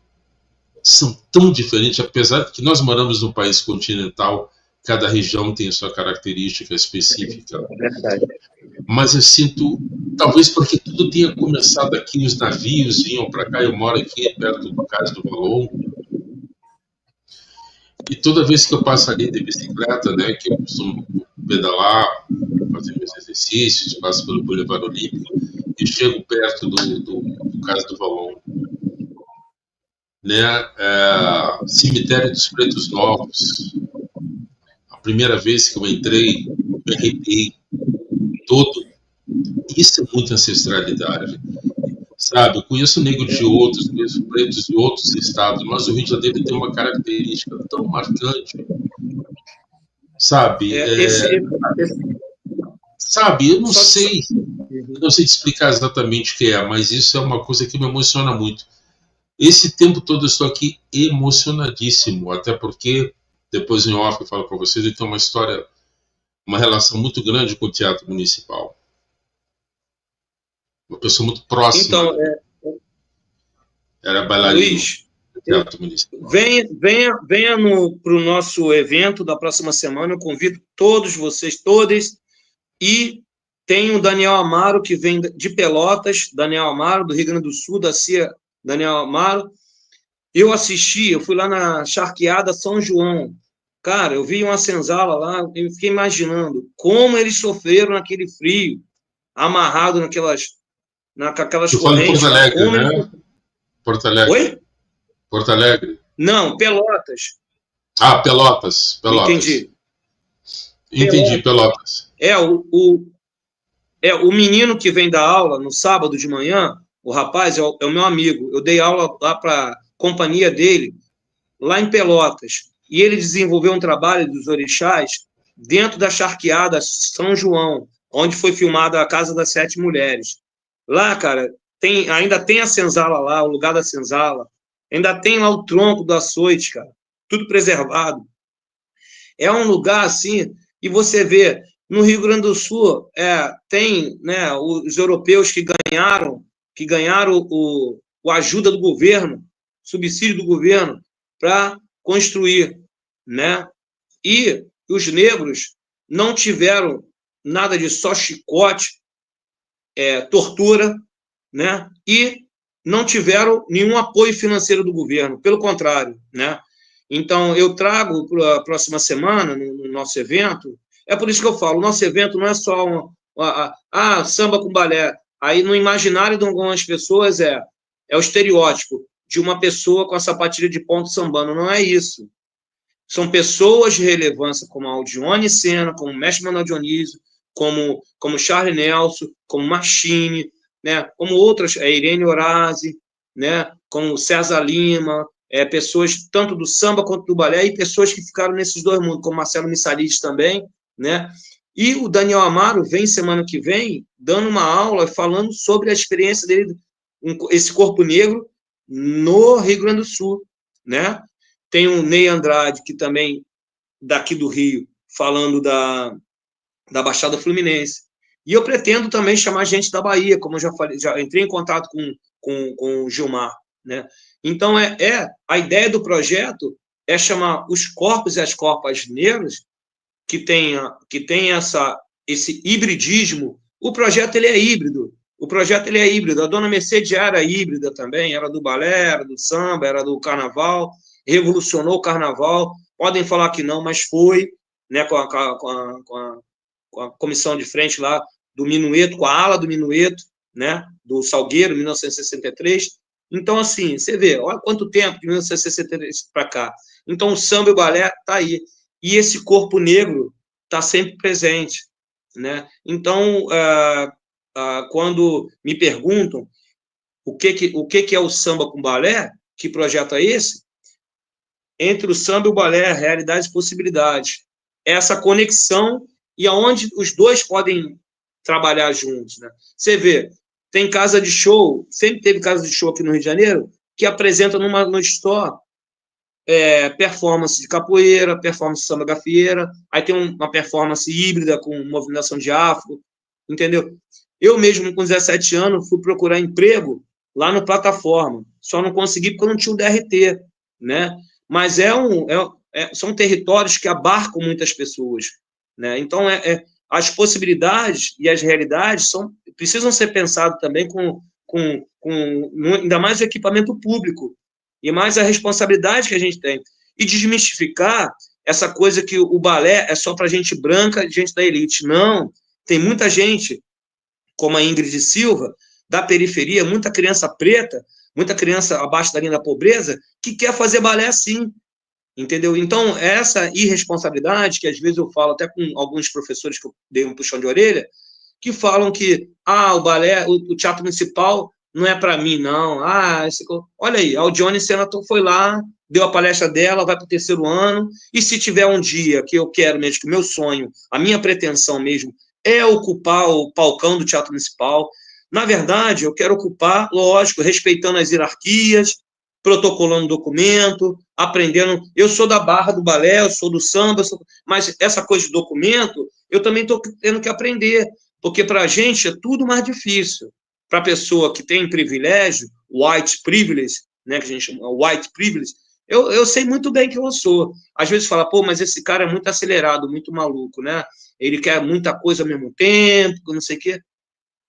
B: são tão diferentes, apesar de que nós moramos num país continental, cada região tem a sua característica específica. Mas eu sinto, talvez porque tudo tenha começado aqui, os navios vinham para cá, eu moro aqui perto do Cais do Valongo, e toda vez que eu passo ali de bicicleta, né, que eu costumo pedalar, fazer meus exercícios, passo pelo Boulevard Olímpico, e chego perto do Cais do Valongo, né, cemitério dos Pretos Novos. A primeira vez que eu entrei, me arrepiei todo. Isso é muita ancestralidade, sabe? Eu conheço negros de outros, conheço pretos de outros estados, mas o Rio de Janeiro tem uma característica tão marcante, sabe? Sabe, eu não sei te explicar exatamente o que é, mas isso é uma coisa que me emociona muito. Esse tempo todo eu estou aqui emocionadíssimo, até porque, depois em off eu falo para vocês, eu tenho uma história, uma relação muito grande com o Teatro Municipal. Uma pessoa muito próxima.
E: Então,
B: era bailarino.
E: Luiz,
B: do Teatro Municipal.
E: venha para o nosso evento da próxima semana. Eu convido todos vocês, todas. E tem o Daniel Amaro, que vem de Pelotas, Daniel Amaro, do Rio Grande do Sul, da CIA Daniel Amaro. Eu fui lá na Charqueada São João. Cara, eu vi uma senzala lá, eu fiquei imaginando como eles sofreram naquele frio, amarrado naquelas correntes.
B: Porto Alegre, né? Porto Alegre.
E: Oi?
B: Porto Alegre.
E: Não, Pelotas.
B: Ah, Pelotas. Entendi, Pelotas.
E: O menino que vem dar aula no sábado de manhã, o rapaz é o meu amigo. Eu dei aula lá para a companhia dele, lá em Pelotas. E ele desenvolveu um trabalho dos orixás dentro da Charqueada São João, onde foi filmada a Casa das Sete Mulheres. Lá, cara, ainda tem a senzala lá, o lugar da senzala. Ainda tem lá o tronco do açoite, cara. Tudo preservado. É um lugar assim, e você vê, no Rio Grande do Sul, tem, né, os europeus que ganharam a ajuda do governo, subsídio do governo, para construir, né? E os negros não tiveram nada de só chicote, tortura, né? E não tiveram nenhum apoio financeiro do governo, pelo contrário, né? Então, eu trago para a próxima semana, no nosso evento, é por isso que eu falo, o nosso evento não é só samba com balé. Aí, no imaginário de algumas pessoas, é o estereótipo de uma pessoa com a sapatilha de ponto sambando. Não é isso. São pessoas de relevância, como a Aldione Sena, como o Mestre Manuel Dionísio, como Charlie Nelson, como Machine, né? Como outras, Irene Horazi, né? Como César Lima, pessoas tanto do samba quanto do balé, e pessoas que ficaram nesses dois mundos, como Marcelo Missalides também, né? E o Daniel Amaro vem semana que vem dando uma aula falando sobre a experiência dele, esse corpo negro no Rio Grande do Sul, né? Tem o Ney Andrade, que também daqui do Rio, falando da Baixada Fluminense. E eu pretendo também chamar gente da Bahia, como eu já falei, já entrei em contato com o Gilmar, né? Então, a ideia do projeto é chamar os corpos e as corpas negras que tem esse hibridismo. O projeto ele é híbrido. A Dona Mercedes era híbrida também, era do balé, era do samba, era do carnaval, revolucionou o carnaval. Podem falar que não, mas foi, né, com a comissão de frente lá do Minueto, com a ala do Minueto, né, do Salgueiro, 1963. Então, assim, você vê, olha quanto tempo de 1963 para cá. Então, o samba e o balé está aí. E esse corpo negro está sempre presente, né? Então, quando me perguntam o que é o samba com balé, que projeto é esse? Entre o samba e o balé, realidades e possibilidades. Essa conexão e aonde os dois podem trabalhar juntos, né? Você vê, tem casa de show, sempre teve casa de show aqui no Rio de Janeiro, que apresenta no store performance de capoeira, performance de samba gafieira, aí tem uma performance híbrida com movimentação de afro, entendeu? Eu mesmo, com 17 anos, fui procurar emprego lá no Plataforma, só não consegui porque eu não tinha o DRT, né? Mas são territórios que abarcam muitas pessoas, né? Então, as possibilidades e as realidades precisam ser pensadas também ainda mais o equipamento público, e mais a responsabilidade que a gente tem. E desmistificar essa coisa que o balé é só para gente branca, gente da elite. Não, tem muita gente, como a Ingrid Silva, da periferia, muita criança preta, muita criança abaixo da linha da pobreza, que quer fazer balé assim, entendeu? Então, essa irresponsabilidade, que às vezes eu falo até com alguns professores que eu dei um puxão de orelha, que falam que, o balé, o teatro municipal não é para mim, não. Olha aí, a Aldione Senator foi lá, deu a palestra dela, vai para o 3º ano, e se tiver um dia que eu quero mesmo, que o meu sonho, a minha pretensão mesmo, é ocupar o palcão do Teatro Municipal, na verdade, eu quero ocupar, lógico, respeitando as hierarquias, protocolando documento, aprendendo. Eu sou da barra do balé, eu sou do samba, mas essa coisa de documento, eu também estou tendo que aprender, porque para a gente é tudo mais difícil. Para a pessoa que tem privilégio, white privilege, né, que a gente chama white privilege, eu sei muito bem quem eu sou. Às vezes fala, mas esse cara é muito acelerado, muito maluco, né? Ele quer muita coisa ao mesmo tempo, não sei o quê.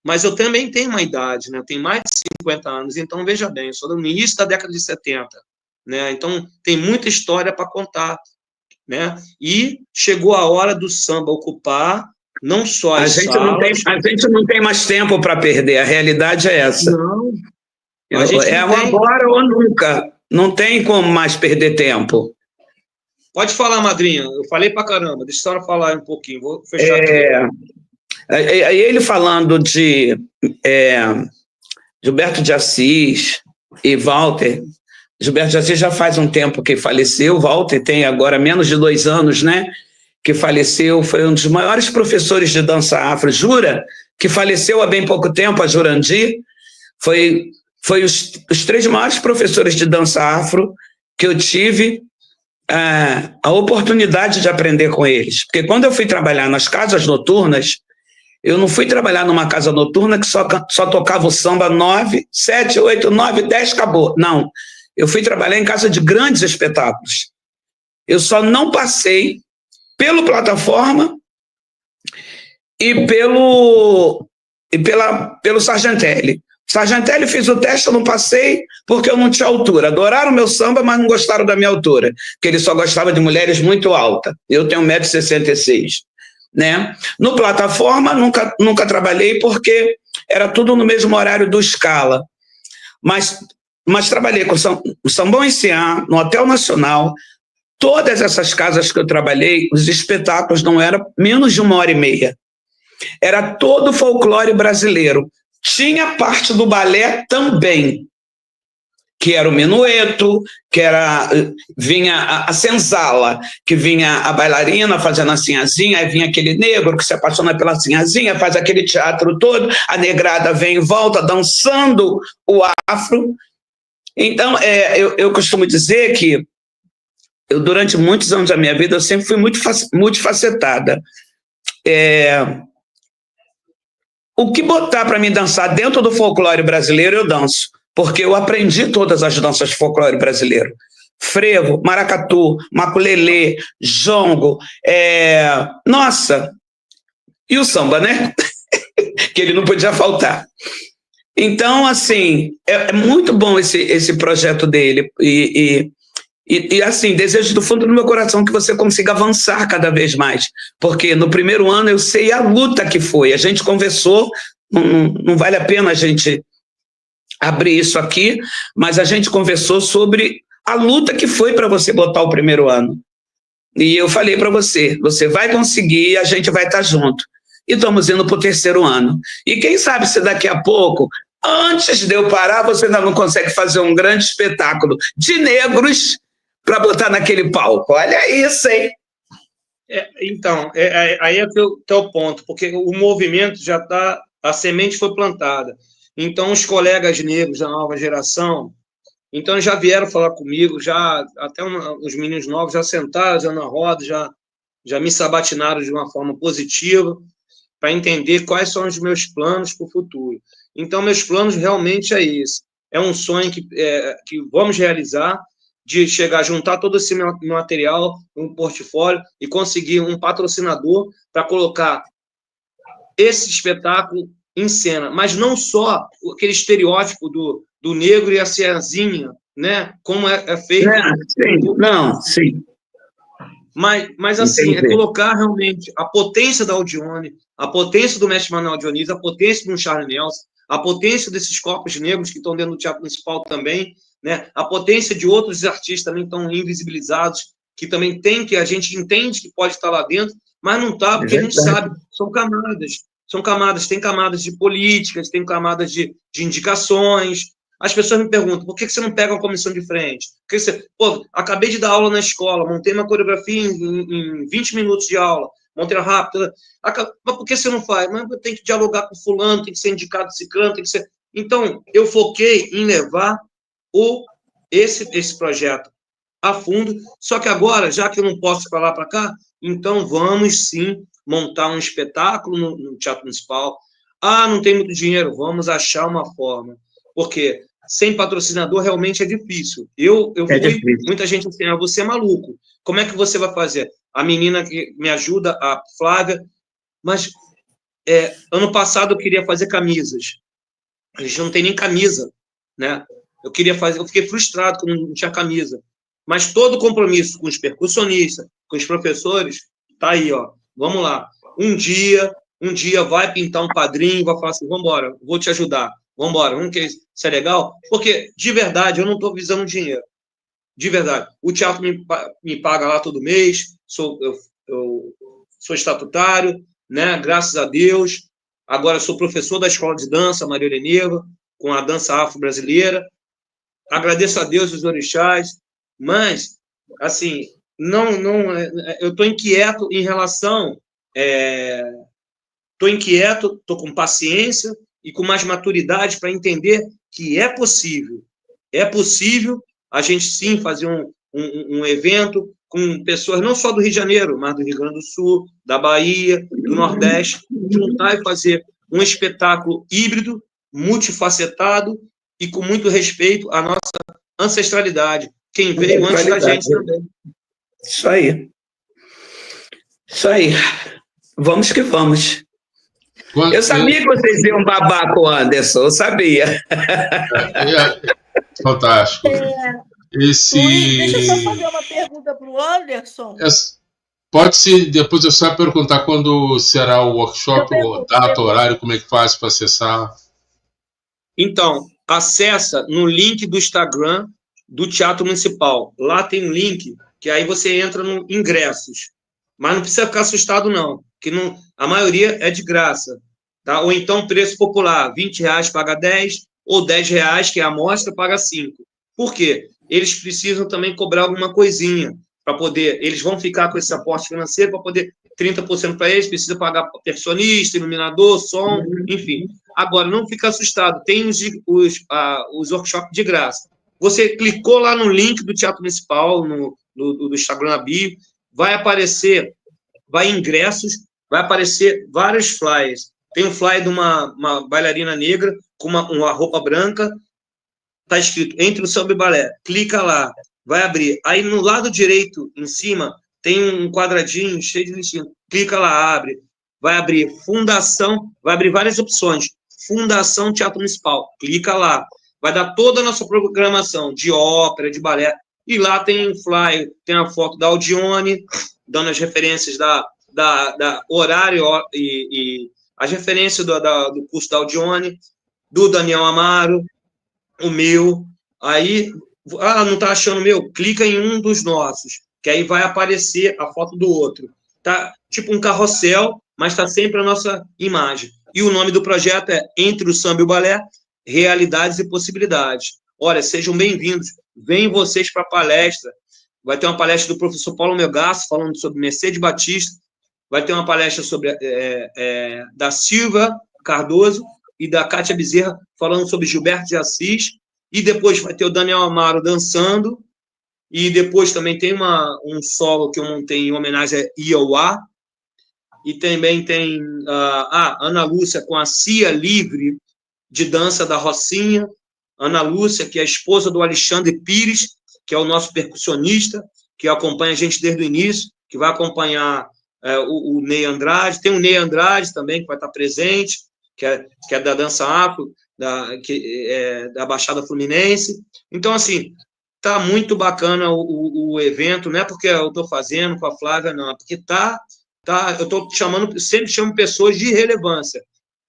E: Mas eu também tenho uma idade, né? Eu tenho mais de 50 anos, então veja bem, eu sou do início da década de 70, né? Então tem muita história para contar, né? E chegou a hora do samba ocupar não só
D: a gente não tem mais tempo para perder, a realidade é essa.
E: Não.
D: Agora ou nunca, não tem como mais perder tempo.
E: Pode falar, madrinha, eu falei para caramba, deixa a senhora falar um pouquinho, vou fechar aqui.
D: Aí ele falando de Gilberto de Assis e Walter. Gilberto de Assis já faz um tempo que faleceu, Walter tem agora menos de 2 anos, né? Que faleceu, foi um dos maiores professores de dança afro. Jura, que faleceu há bem pouco tempo, a Jurandir, foi os 3 maiores professores de dança afro que eu tive a oportunidade de aprender com eles. Porque quando eu fui trabalhar nas casas noturnas, eu não fui trabalhar numa casa noturna que só tocava o samba 9, 7, 8, 9, 10, acabou. Não, eu fui trabalhar em casa de grandes espetáculos. Eu só não passei pelo Plataforma e pelo Sargentelli. Sargentelli fiz o teste, eu não passei porque eu não tinha altura. Adoraram meu samba, mas não gostaram da minha altura, porque ele só gostava de mulheres muito altas. Eu tenho 1,66 m. Né? No Plataforma, nunca trabalhei porque era tudo no mesmo horário do Scala. Mas trabalhei com o Sambão Enciá, no Hotel Nacional. Todas essas casas que eu trabalhei, os espetáculos não eram menos de 1h30. Era todo folclore brasileiro. Tinha parte do balé também, que era o menueto, vinha a senzala, que vinha a bailarina fazendo a sinhazinha, aí vinha aquele negro que se apaixona pela sinhazinha, faz aquele teatro todo, a negrada vem em volta dançando o afro. Então, eu costumo dizer que durante muitos anos da minha vida, eu sempre fui muito multifacetada. O que botar para mim dançar dentro do folclore brasileiro, eu danço, porque eu aprendi todas as danças de folclore brasileiro. Frevo, maracatu, maculelê, jongo, nossa, e o samba, né? Que ele não podia faltar. Então, assim, é muito bom esse projeto dele, e assim, desejo do fundo do meu coração que você consiga avançar cada vez mais, porque no primeiro ano eu sei a luta que foi, a gente conversou, não vale a pena a gente abrir isso aqui, mas a gente conversou sobre a luta que foi para você botar o primeiro ano, e eu falei para você vai conseguir, a gente vai estar junto, e estamos indo para o 3º ano, e quem sabe se daqui a pouco, antes de eu parar, você ainda não consegue fazer um grande espetáculo de negros para botar naquele palco. Olha isso, hein?
E: Então, aí é o teu ponto, porque o movimento já está, a semente foi plantada. Então, os colegas negros da nova geração, Então, já vieram falar comigo, já até os meninos novos já sentaram, já na roda, já me sabatinaram de uma forma positiva, para entender quais são os meus planos para o futuro. Então, meus planos realmente é esse. É um sonho que vamos realizar, de chegar a juntar todo esse material, um portfólio, e conseguir um patrocinador para colocar esse espetáculo em cena. Mas não só aquele estereótipo do negro e a ceazinha, né? Como é feito...
D: Sim.
E: Mas assim, é colocar realmente a potência da Aldione, a potência do mestre Manuel Dionísio, a potência do Charles Nelson, a potência desses corpos negros que estão dentro do Teatro Municipal também, né? A potência de outros artistas também estão invisibilizados, que também tem, que a gente entende que pode estar lá dentro, mas não está, porque a gente sabe, são camadas, tem camadas de políticas, tem camadas de indicações. As pessoas me perguntam, por que você não pega uma comissão de frente? Por que você... Pô, acabei de dar aula na escola, montei uma coreografia em 20 minutos de aula, montei rápido. Mas por que você não faz? Mas tem que dialogar com fulano, tem que ser indicado ciclano, tem que ser... Então, eu foquei em levar esse projeto a fundo, só que agora, já que eu não posso falar para cá, então vamos sim montar um espetáculo no Teatro Municipal. Ah, não tem muito dinheiro, vamos achar uma forma. Porque sem patrocinador realmente é difícil. Eu fui, difícil. Muita gente assim, você é maluco. Como é que você vai fazer? A menina que me ajuda, a Flávia, mas ano passado eu queria fazer camisas. A gente não tem nem camisa, né? Eu fiquei frustrado quando não tinha camisa. Mas todo compromisso com os percussionistas, com os professores, tá aí, ó. Vamos lá. Um dia vai pintar um quadrinho, vai falar assim, vamos embora, vou te ajudar. Vamos embora, vamos que isso é legal? Porque, de verdade, eu não estou visando dinheiro. De verdade. O teatro me paga lá todo mês, eu sou estatutário, né? Graças a Deus. Agora sou professor da escola de dança, Maria Oleneva, com a dança afro-brasileira. Agradeço a Deus e os orixás, mas, assim, eu estou inquieto em relação... Estou inquieto, estou com paciência e com mais maturidade para entender que é possível a gente sim fazer um evento com pessoas não só do Rio de Janeiro, mas do Rio Grande do Sul, da Bahia, do Nordeste, juntar e fazer um espetáculo híbrido, multifacetado e com muito respeito à nossa ancestralidade, quem veio antes da gente também.
D: Isso aí. Vamos que vamos. Eu sabia que vocês iam babar com o Anderson, eu sabia.
B: Fantástico.
C: Deixa eu só fazer uma pergunta para o Anderson.
B: Pode ser, depois eu só perguntar quando será o workshop, data, horário, como é que faz para acessar?
E: Então, acessa no link do Instagram do Teatro Municipal. Lá tem um link que aí você entra no ingressos. Mas não precisa ficar assustado, não, que a maioria é de graça. Tá? Ou então, preço popular, R$20 paga 10, ou R$10, que é a amostra, paga 5. Por quê? Eles precisam também cobrar alguma coisinha para poder... Eles vão ficar com esse aporte financeiro para poder... 30% para eles, precisa pagar percussionista, iluminador, som, enfim. Agora, não fica assustado, tem os workshops de graça. Você clicou lá no link do Teatro Municipal, do Instagram na bio, vai aparecer, vai ingressos, vai aparecer vários flyers. Tem um flyer de uma bailarina negra com uma roupa branca, está escrito Entre o Samba e Balé. Clica lá, vai abrir. Aí no lado direito, em cima, tem um quadradinho cheio de listinha. Clica lá, abre. Vai abrir Fundação, vai abrir várias opções. Fundação Teatro Municipal. Clica lá. Vai dar toda a nossa programação de ópera, de balé. E lá tem um flyer, tem a foto da Aldione, dando as referências da horário e as referências do curso da Aldione, do Daniel Amaro, o meu. Aí, não está achando o meu? Clica em um dos nossos, que aí vai aparecer a foto do outro. Tá tipo um carrossel, mas está sempre a nossa imagem. E o nome do projeto é Entre o Samba e o Balé, Realidades e Possibilidades. Olha, sejam bem-vindos. Venham vocês para a palestra. Vai ter uma palestra do professor Paulo Melgaço, falando sobre Mercedes Batista. Vai ter uma palestra sobre da Silva Cardoso e da Cátia Bezerra, falando sobre Gilberto de Assis. e depois vai ter o Daniel Amaro dançando, e depois também tem um solo que eu montei em homenagem a Iauá, e também tem Ana Lúcia com a Cia Livre, de dança da Rocinha, Ana Lúcia, que é a esposa do Alexandre Pires, que é o nosso percussionista, que acompanha a gente desde o início, que vai acompanhar o Ney Andrade, tem o Ney Andrade também, que vai estar presente, que é da dança afro, da Baixada Fluminense. Então, assim, tá muito bacana o evento, não é porque eu estou fazendo com a Flávia, não, é porque eu estou sempre chamo pessoas de relevância.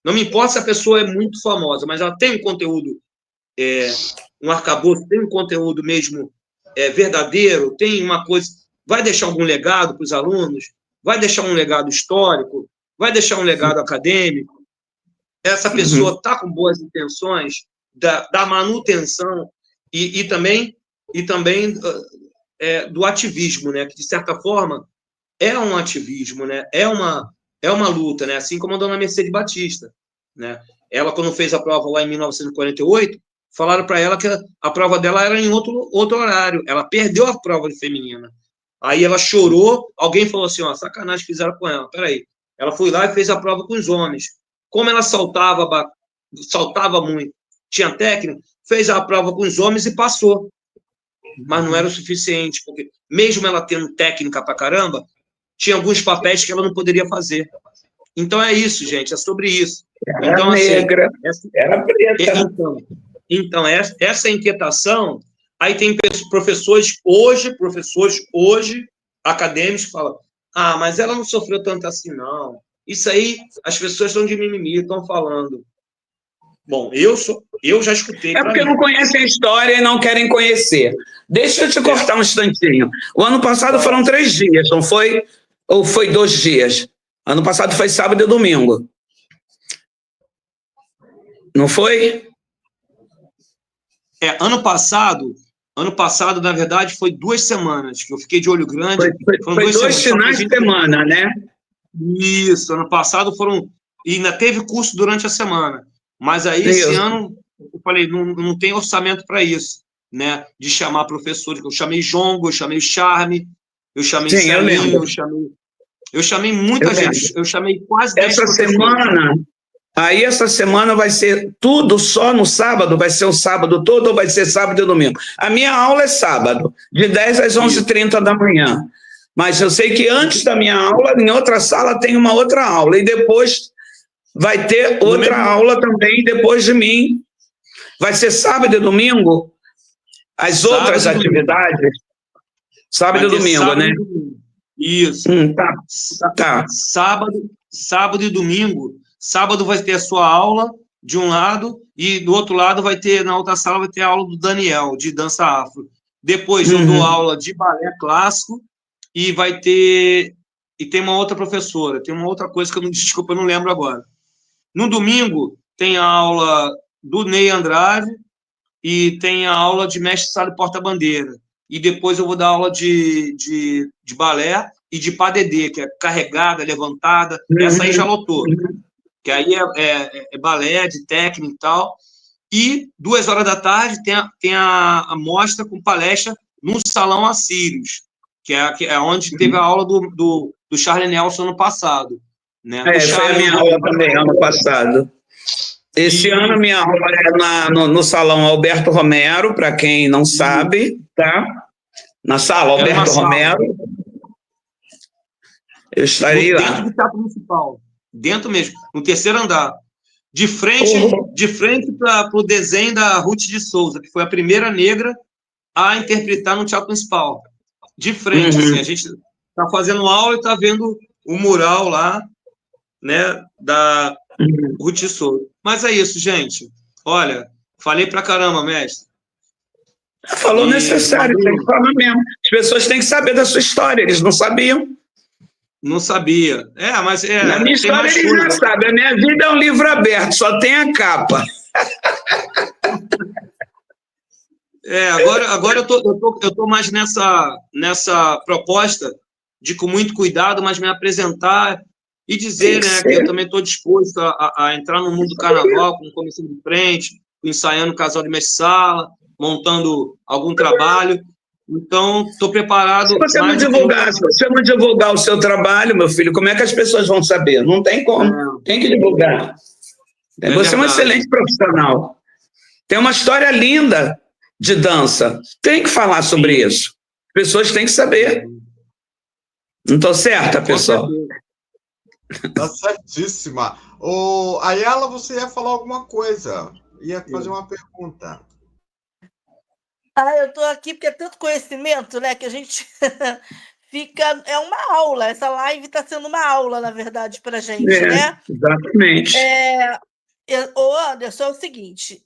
E: Não me importa se a pessoa é muito famosa, mas ela tem um conteúdo, um arcabouço, tem um conteúdo mesmo verdadeiro, tem uma coisa, vai deixar algum legado para os alunos, vai deixar um legado histórico, vai deixar um legado acadêmico. Essa pessoa está com boas intenções da manutenção e também do ativismo, né? Que, de certa forma, é um ativismo, né? É uma luta, né? Assim como a dona Mercedes Batista, né? Ela, quando fez a prova lá em 1948, falaram para ela que a prova dela era em outro horário. Ela perdeu a prova de feminina. Aí ela chorou, alguém falou assim, ó, sacanagem fizeram com ela. Peraí. Ela foi lá e fez a prova com os homens. Como ela saltava muito, tinha técnica, fez a prova com os homens e passou. Mas não era o suficiente, porque mesmo ela tendo técnica pra caramba, tinha alguns papéis que ela não poderia fazer. Então é isso, gente, é sobre isso.
D: Era negra, era preta.
E: Então, essa inquietação, aí tem professores hoje, acadêmicos, que falam, mas ela não sofreu tanto assim, não. Isso aí, as pessoas estão de mimimi, estão falando. Bom, eu já escutei.
D: É porque não conhecem a história e não querem conhecer. Deixa eu te cortar um instantinho. O ano passado foram 3 dias, não foi? Ou foi 2 dias? Ano passado foi sábado e domingo. Não foi?
E: Ano passado, na verdade, foi 2 semanas, que eu fiquei de olho grande.
D: Foi 2 finais de semana, né?
E: Isso, ano passado foram... E ainda teve curso durante a semana. Mas aí, esse ano, eu falei, não tem orçamento para isso, né? De chamar professores. Eu chamei Jongo, eu chamei Charme, eu chamei Celinho, eu chamei muita gente. Eu chamei quase 10 professores.
D: Essa semana vai ser tudo só no sábado? Vai ser o sábado todo ou vai ser sábado e domingo? A minha aula é sábado, de 10 às 11h30 da manhã. Mas eu sei que antes da minha aula, em outra sala, tem uma outra aula. E depois vai ter outra aula também, depois de mim. Vai ser sábado e domingo? As outras atividades? Sábado e domingo, né?
E: Isso.
D: Tá.
E: Sábado e domingo. Sábado vai ter a sua aula, de um lado, e do outro lado vai ter, na outra sala, vai ter a aula do Daniel, de dança afro. Depois eu dou aula de balé clássico, e vai ter... E tem uma outra professora, tem uma outra coisa que desculpa, eu não lembro agora. No domingo, tem a aula do Ney Andrade, e tem a aula de mestre sala e porta-bandeira. E depois eu vou dar aula de balé e de padedê, que é carregada, levantada. Essa aí já lotou. Que aí é balé, de técnica e tal. E 14h tem a mostra com palestra no Salão Assírios, que é onde teve a aula do Charlie Nelson ano passado. Né?
D: Foi a minha aula também, ano passado. Esse ano, minha aula é no Salão Alberto Romero, para quem não sabe, tá? Na sala Alberto Romero. Eu estarei lá.
E: Dentro do Teatro Municipal. Dentro mesmo, no 3º andar. De frente para o desenho da Ruth de Souza, que foi a primeira negra a interpretar no Teatro Municipal. De frente, assim, a gente está fazendo aula e está vendo o mural lá, né, da Ruth de Souza. Mas é isso, gente. Olha, falei pra caramba, mestre.
D: Falou necessário, tem que falar mesmo. As pessoas têm que saber da sua história, eles não sabiam.
E: Não sabia. Mas
D: na minha história eles já sabem. A minha vida é um livro aberto, só tem a capa.
E: Agora eu tô mais nessa proposta de, com muito cuidado, mas me apresentar e dizer, né, que eu também estou disposto a entrar no mundo do carnaval com comissão de frente, ensaiando Casal de Mestre-Sala, montando algum trabalho. Então, estou preparado.
D: Se você não divulgar o seu trabalho, meu filho, como é que as pessoas vão saber? Não tem como. Tem que divulgar. Você é um excelente profissional. Tem uma história linda de dança. Tem que falar sobre isso. As pessoas têm que saber. Não estou certa, pessoal?
F: Está certíssima. Ayala, você ia falar alguma coisa. Ia fazer uma pergunta.
C: Eu estou aqui porque é tanto conhecimento, né, que a gente fica... É uma aula. Essa live está sendo uma aula, na verdade, para a gente, né?
D: Exatamente.
C: Anderson, é o seguinte,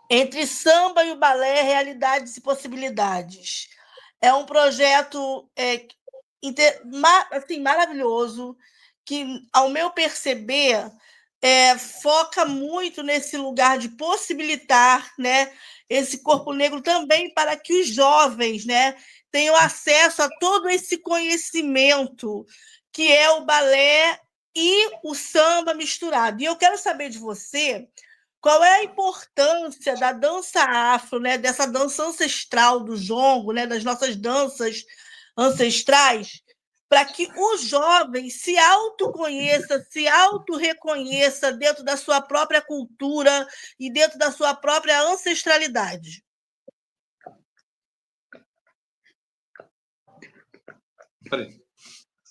C: Entre Samba e o Balé, Realidades e Possibilidades. É um projeto assim, maravilhoso, que, ao meu perceber, foca muito nesse lugar de possibilitar, né, esse corpo negro também para que os jovens, né, tenham acesso a todo esse conhecimento que é o balé e o samba misturado. E eu quero saber de você qual é a importância da dança afro, né, dessa dança ancestral do jongo, né, das nossas danças ancestrais, para que o jovem se autoconheça, se autorreconheça dentro da sua própria cultura e dentro da sua própria ancestralidade.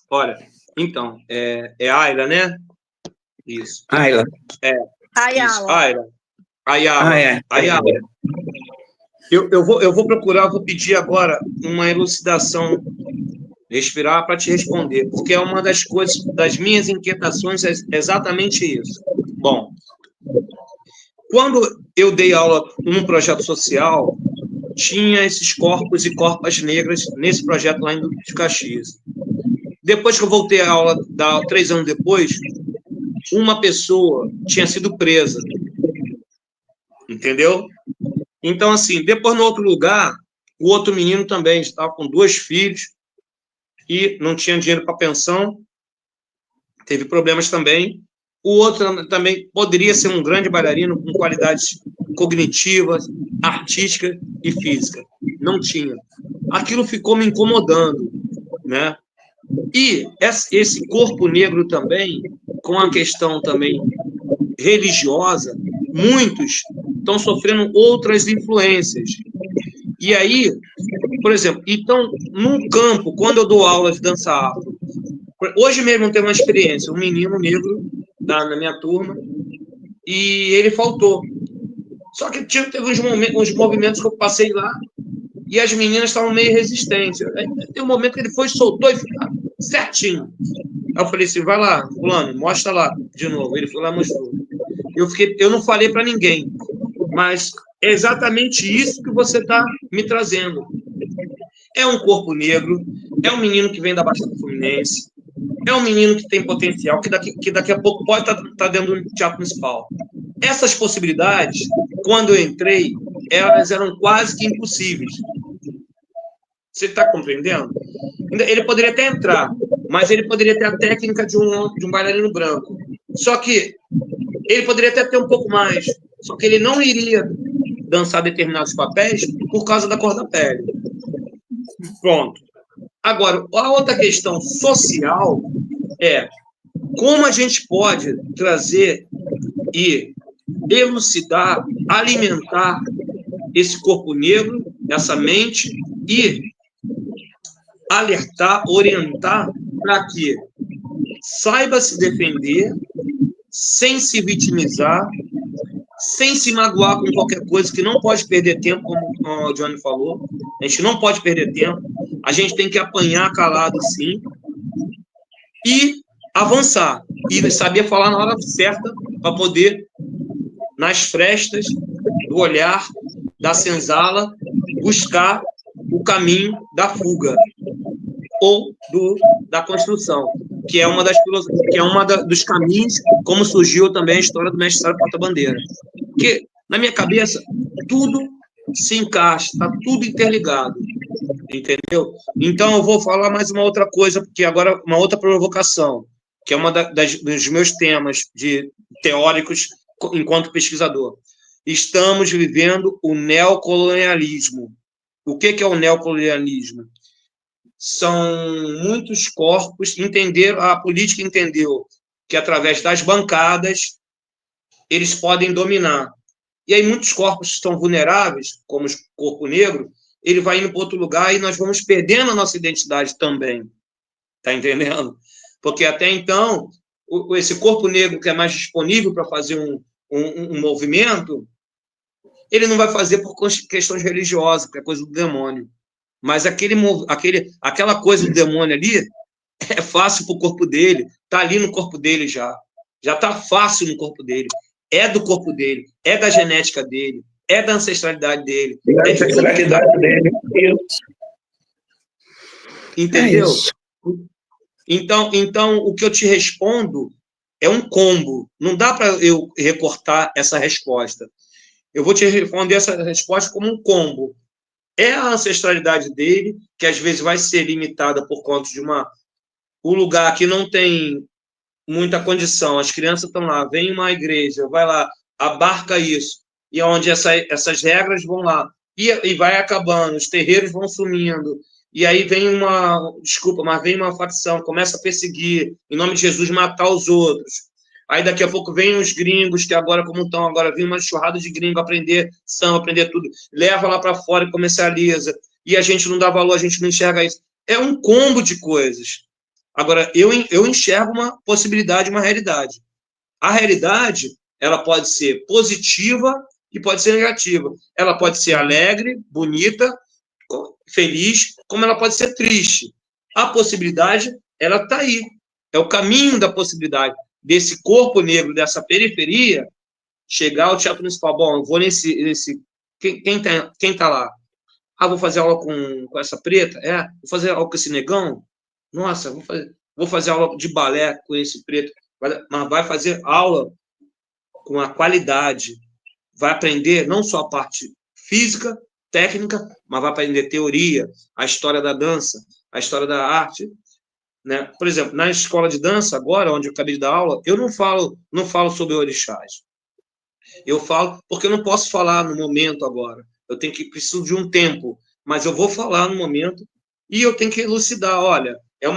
E: Olha, então, é Ayla, né? Isso.
D: Ayla.
C: Ayala.
E: Ayala. Eu vou procurar, vou pedir agora uma elucidação, respirar para te responder, porque é uma das coisas, das minhas inquietações, é exatamente isso. Bom, quando eu dei aula num projeto social, tinha esses corpos e corpas negras nesse projeto lá em Duque de Caxias. Depois que eu voltei à aula, 3 anos depois, uma pessoa tinha sido presa. Entendeu? Então, assim, depois no outro lugar, o outro menino também estava com 2 filhos e não tinha dinheiro para pensão, teve problemas também. O outro também poderia ser um grande bailarino com qualidades cognitivas, artísticas e físicas. Não tinha. Aquilo ficou me incomodando, né? E esse corpo negro também, com a questão também religiosa, muitos estão sofrendo outras influências. E aí, por exemplo, então, num campo, quando eu dou aula de dança afro, hoje mesmo teve uma experiência, um menino negro na minha turma, e ele faltou. Só que teve uns movimentos que eu passei lá, e as meninas estavam meio resistentes. Aí, tem um momento que ele foi, soltou e ficou certinho. Aí eu falei assim, vai lá, fulano, mostra lá de novo. Ele foi lá e mostrou. Eu não falei para ninguém, mas é exatamente isso que você está me trazendo. É um corpo negro, é um menino que vem da Baixada Fluminense, é um menino que tem potencial, que daqui a pouco pode estar dentro do Teatro Municipal. Essas possibilidades, quando eu entrei, elas eram quase que impossíveis. Você está compreendendo? Ele poderia até entrar, mas ele poderia ter a técnica de um bailarino branco. Só que ele poderia até ter um pouco mais, só que ele não iria dançar determinados papéis por causa da cor da pele. Pronto. Agora, a outra questão social é como a gente pode trazer e elucidar, alimentar esse corpo negro, essa mente, e alertar, orientar para que saiba se defender, sem se vitimizar, sem se magoar com qualquer coisa, que não pode perder tempo, como o Johnny falou. A gente não pode perder tempo. A gente tem que apanhar calado, sim, e avançar. E saber falar na hora certa para poder, nas frestas do olhar, da senzala, buscar o caminho da fuga ou da construção, que é dos caminhos, como surgiu também a história do mestre Sala Porta-Bandeira. Porque, na minha cabeça, tudo se encaixa, está tudo interligado, entendeu? Então, eu vou falar mais uma outra coisa, porque agora, uma outra provocação, que é uma dos meus temas teóricos enquanto pesquisador. Estamos vivendo o neocolonialismo. O que é o neocolonialismo? São muitos corpos, a política entendeu que através das bancadas eles podem dominar. E aí muitos corpos estão vulneráveis, como o corpo negro, ele vai indo para outro lugar e nós vamos perdendo a nossa identidade também. Está entendendo? Porque até então, esse corpo negro que é mais disponível para fazer um movimento, ele não vai fazer por questões religiosas, que é coisa do demônio. Mas aquela coisa do demônio ali é fácil para o corpo dele, está ali no corpo dele já está fácil no corpo dele, é do corpo dele, é da genética dele, é da ancestralidade dele.
D: Da ancestralidade dele.
E: Entendeu? Então, o que eu te respondo é um combo. Não dá para eu recortar essa resposta. Eu vou te responder essa resposta como um combo. É a ancestralidade dele, que às vezes vai ser limitada por conta de um lugar que não tem muita condição. As crianças estão lá, vem uma igreja, vai lá, abarca isso, e onde essas regras vão lá, e vai acabando, os terreiros vão sumindo, e aí vem vem uma facção, começa a perseguir, em nome de Jesus, matar os outros. Aí daqui a pouco vem os gringos, que agora como estão, agora vem uma enxurrada de gringo, aprender samba, aprender tudo, leva lá para fora e comercializa, e a gente não dá valor, a gente não enxerga isso. É um combo de coisas. Agora, eu enxergo uma possibilidade, uma realidade. A realidade, ela pode ser positiva e pode ser negativa. Ela pode ser alegre, bonita, feliz, como ela pode ser triste. A possibilidade, ela está aí. É o caminho da possibilidade desse corpo negro, dessa periferia, chegar ao Teatro Municipal. Bom, eu vou quem tá lá? Ah, vou fazer aula com essa preta? Vou fazer aula com esse negão? Nossa, vou fazer aula de balé com esse preto. Mas vai fazer aula com a qualidade. Vai aprender não só a parte física, técnica, mas vai aprender teoria, a história da dança, a história da arte. Né? Por exemplo, na escola de dança, agora, onde eu acabei de dar aula, eu não falo sobre orixás. Eu falo porque eu não posso falar no momento agora. Preciso de um tempo, mas eu vou falar no momento e eu tenho que elucidar. Olha, é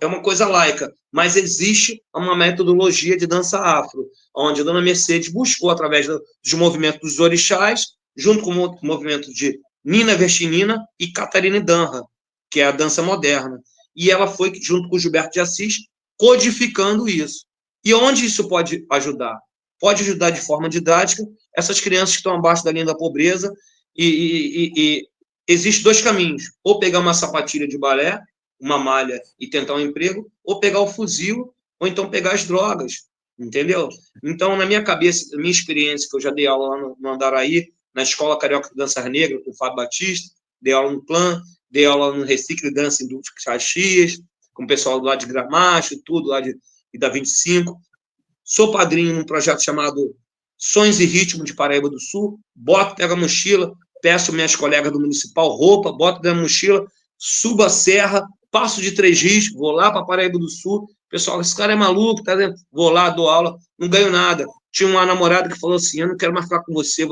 E: uma coisa laica, mas existe uma metodologia de dança afro, onde a dona Mercedes buscou, através dos movimentos dos orixás, junto com o movimento de Nina Vertinina e Catarina Danha, que é a dança moderna. E ela foi, junto com o Gilberto de Assis, codificando isso. E onde isso pode ajudar? Pode ajudar de forma didática essas crianças que estão abaixo da linha da pobreza. E existem dois caminhos: ou pegar uma sapatilha de balé, uma malha e tentar um emprego, ou pegar o fuzil, ou então pegar as drogas, entendeu? Então, na minha cabeça, na minha experiência, que eu já dei aula lá no Andaraí, na Escola Carioca de Dança Negra, com o Fábio Batista, dei aula no Plan, dei aula no Recicle Dança em Caxias, com o pessoal lá de Gramacho, tudo lá da 25. Sou padrinho num projeto chamado Sons e Ritmo de Paraíba do Sul. Pego a mochila, peço minhas colegas do municipal roupa, boto dentro da mochila, subo a serra, passo de 3 rios, vou lá para Paraíba do Sul. Pessoal, esse cara é maluco, tá dentro? Vou lá, dou aula, não ganho nada. Tinha uma namorada que falou assim: eu não quero mais ficar com você,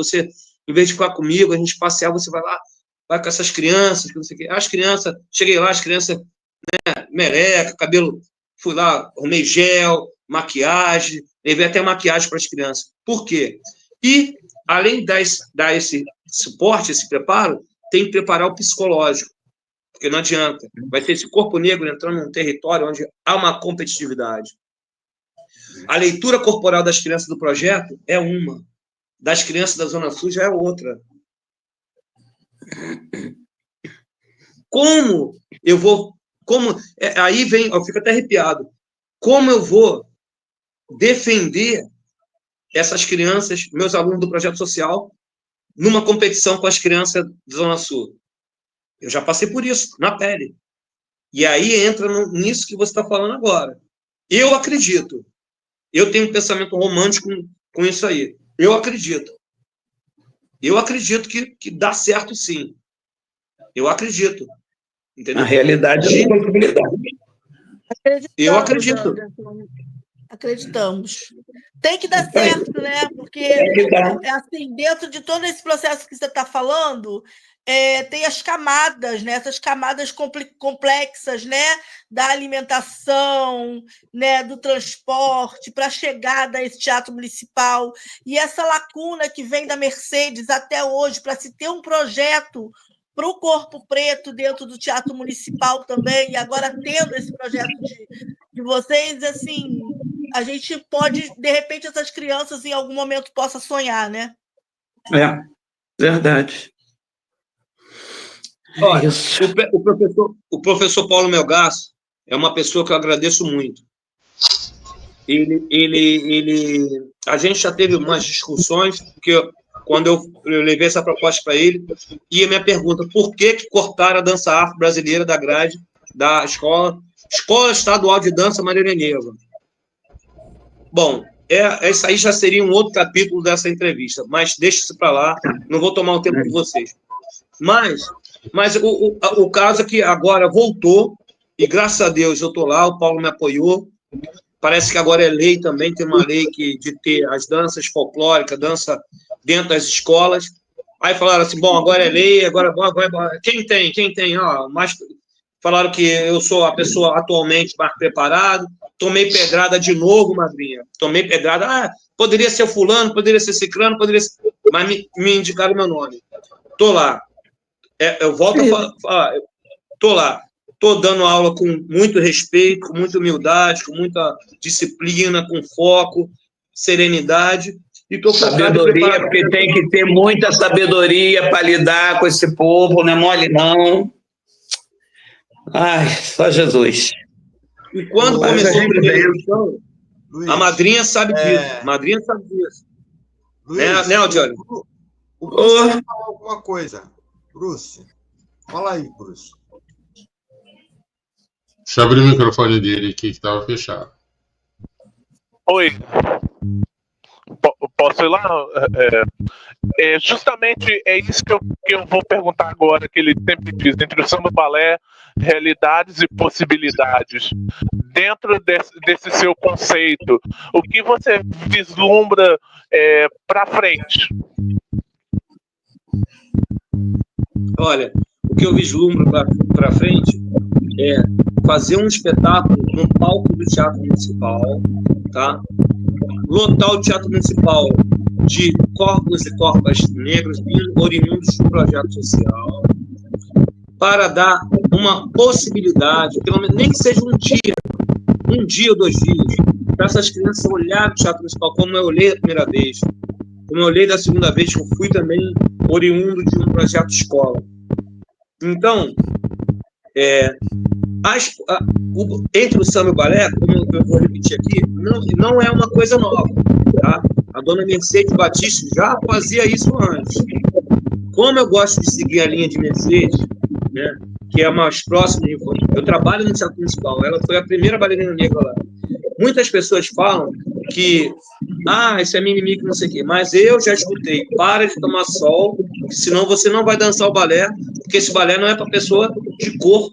E: em vez de ficar comigo, a gente passear, você vai lá, vai com essas crianças, que não sei o quê. As crianças, cheguei lá, as crianças, né, mereca, cabelo, fui lá, arrumei gel, maquiagem, levei até maquiagem para as crianças. Por quê? E, além de dar esse suporte, esse preparo, tem que preparar o psicológico, porque não adianta. Vai ter esse corpo negro entrando num território onde há uma competitividade. A leitura corporal das crianças do projeto é uma, das crianças da Zona Sul já é outra. Aí vem, eu fico até arrepiado, como eu vou defender essas crianças, meus alunos do projeto social, numa competição com as crianças da Zona Sul? Eu já passei por isso, na pele. E aí entra nisso que você está falando agora. Eu acredito. Eu tenho um pensamento romântico com isso aí. Eu acredito. Eu acredito que dá certo, sim. Eu acredito. Entendeu?
D: Na realidade, é uma possibilidade.
E: Eu acredito.
C: Acreditamos. Tem que dar certo, né? Porque, assim, dentro de todo esse processo que você está falando, tem as camadas, né? Essas camadas complexas, né? Da alimentação, né? Do transporte, para a chegada a esse teatro municipal. E essa lacuna que vem da Mercedes até hoje, para se ter um projeto para o Corpo Preto dentro do Teatro Municipal também, e agora tendo esse projeto de vocês, assim, a gente pode, de repente, essas crianças em algum momento possam sonhar, né?
D: Verdade.
E: Olha, o professor Paulo Melgaço é uma pessoa que eu agradeço muito. A gente já teve umas discussões, porque quando eu levei essa proposta para ele, e a minha pergunta, por que cortaram a dança afro brasileira da grade da Escola Estadual de Dança Maria Heleniva? Bom, isso aí já seria um outro capítulo dessa entrevista, mas deixa isso para lá, não vou tomar o tempo de vocês. Mas o caso é que agora voltou, e graças a Deus eu estou lá, o Paulo me apoiou. Parece que agora é lei também, tem uma lei de ter as danças folclóricas, dança dentro das escolas. Aí falaram assim, bom, agora é lei, agora quem tem? Mas falaram que eu sou a pessoa atualmente mais preparado. Tomei pedrada de novo, madrinha. Tomei pedrada, poderia ser fulano, poderia ser ciclano, mas me indicaram meu nome. Tô lá. Eu volto a falar, tô lá. Estou dando aula com muito respeito, com muita humildade, com muita disciplina, com foco, serenidade. E estou
D: sabedoria, porque tem que ter muita sabedoria para lidar com esse povo, não é mole, não. Ai, só Jesus.
E: E quando começou a primeira edição, a madrinha sabe disso. A madrinha sabe disso.
F: Luiz,
E: né, Aldione?
F: O Bruce quer falar alguma coisa. Bruce, fala aí, Bruce.
B: Deixa eu abrir o microfone dele aqui, que estava fechado.
A: Oi. Posso ir lá? Justamente é isso que eu vou perguntar agora, que ele sempre diz, entre o samba e o balé, realidades e possibilidades. Dentro desse seu conceito, o que você vislumbra para frente?
E: Olha, o que eu vislumbro para frente é fazer um espetáculo no palco do Teatro Municipal, tá? Lotar o Teatro Municipal de corpos e corpas negros oriundos do projeto social, para dar uma possibilidade, pelo menos nem que seja um dia ou 2 dias, para essas crianças olharem o Teatro Municipal como eu olhei a primeira vez, como eu olhei da segunda vez, que eu fui também oriundo de um projeto escola. Então, entre o samba e o balé, como eu vou repetir aqui, não é uma coisa nova, tá? A dona Mercedes Batista já fazia isso antes. Como eu gosto de seguir a linha de Mercedes, né, que é mais próximo, eu trabalho no Teatro Municipal, ela foi a primeira bailarina negra lá. Muitas pessoas falam que isso é mimimi, que não sei o quê, mas eu já escutei, para de tomar sol, senão você não vai dançar o balé, porque esse balé não é para pessoa de cor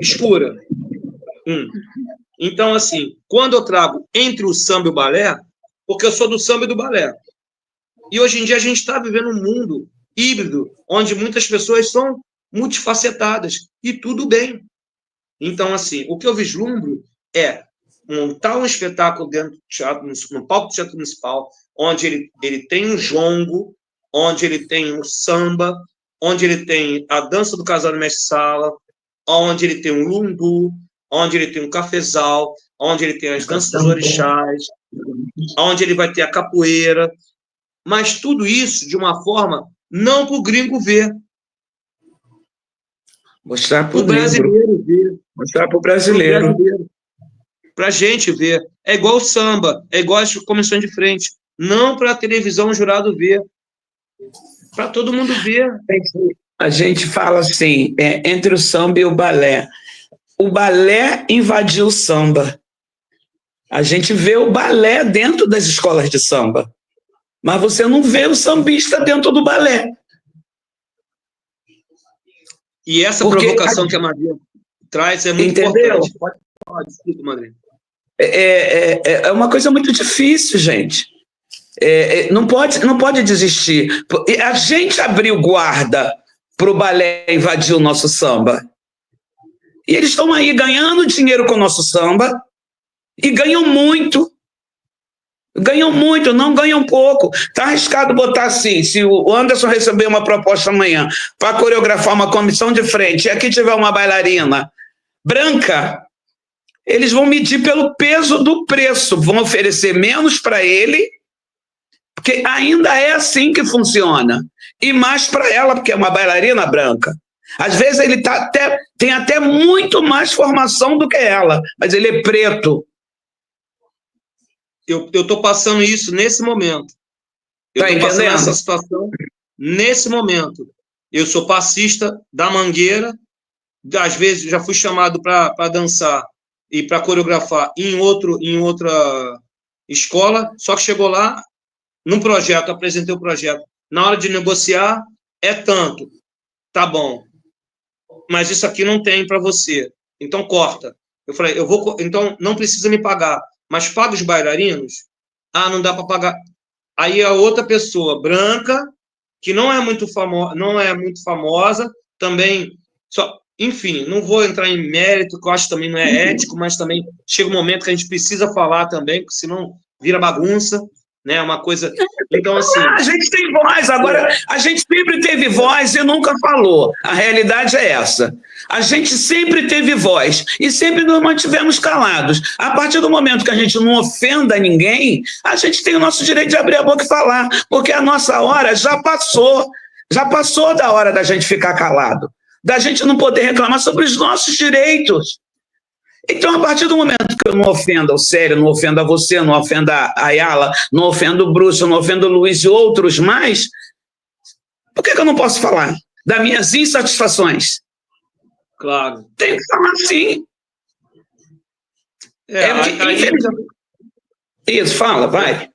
E: escura. Então, assim, quando eu trago entre o samba e o balé, porque eu sou do samba e do balé, e hoje em dia a gente está vivendo um mundo híbrido, onde muitas pessoas são multifacetadas, e tudo bem. Então, assim, o que eu vislumbro é montar um espetáculo dentro do teatro, no palco do Teatro Municipal, onde ele tem um jongo, onde ele tem o samba, onde ele tem a dança do casal de mestre-sala, onde ele tem um lundu, onde ele tem um cafezal, onde ele tem as danças dos orixás, onde ele vai ter a capoeira, mas tudo isso de uma forma não para o gringo ver.
D: Mostrar para o
E: brasileiro ver.
D: Mostrar para o brasileiro.
E: Para a gente ver. É igual o samba, é igual as comissões de frente. Não para a televisão o jurado ver. Para todo mundo ver.
D: A gente fala assim, entre o samba e o balé. O balé invadiu o samba. A gente vê o balé dentro das escolas de samba, mas você não vê o sambista dentro do balé.
E: E essa provocação que a Maria traz é muito importante. Pode, desculpa, Maria.
D: É uma coisa muito difícil, gente. Não pode desistir. A gente abriu guarda para o balé invadir o nosso samba. E eles estão aí ganhando dinheiro com o nosso samba e ganham muito. Ganham muito, não ganham pouco. Está arriscado botar assim, se o Anderson receber uma proposta amanhã para coreografar uma comissão de frente e aqui tiver uma bailarina branca, eles vão medir pelo peso do preço, vão oferecer menos para ele, porque ainda é assim que funciona, e mais para ela, porque é uma bailarina branca. Às vezes ele tem até muito mais formação do que ela, mas ele é preto.
E: Eu estou passando isso nesse momento. Eu estou passando essa situação nesse momento. Eu sou passista da Mangueira, às vezes já fui chamado para dançar e para coreografar em outra escola, só que chegou lá, num projeto, apresentei o projeto. Na hora de negociar, é tanto. Tá bom. Mas isso aqui não tem para você. Então, corta. Eu falei, então não precisa me pagar. Mas paga os bailarinos? Ah, não dá para pagar. Aí a outra pessoa branca, que não é muito famosa, também. Enfim, não vou entrar em mérito, que eu acho que também não é ético, mas também chega um momento que a gente precisa falar também, porque senão vira bagunça, né? Uma coisa. Então, assim.
D: A gente tem voz, agora a gente sempre teve voz e nunca falou. A realidade é essa. A gente sempre teve voz e sempre nos mantivemos calados. A partir do momento que a gente não ofenda ninguém, a gente tem o nosso direito de abrir a boca e falar, porque a nossa hora já passou da hora da gente ficar calado, da gente não poder reclamar sobre os nossos direitos. Então, a partir do momento que eu não ofenda o Célio, não ofenda você, não ofenda a Ayala, não ofendo o Bruce, não ofendo o Luiz e outros mais, por que eu não posso falar das minhas insatisfações?
E: Claro.
D: Tem que falar sim. Isso, fala, vai.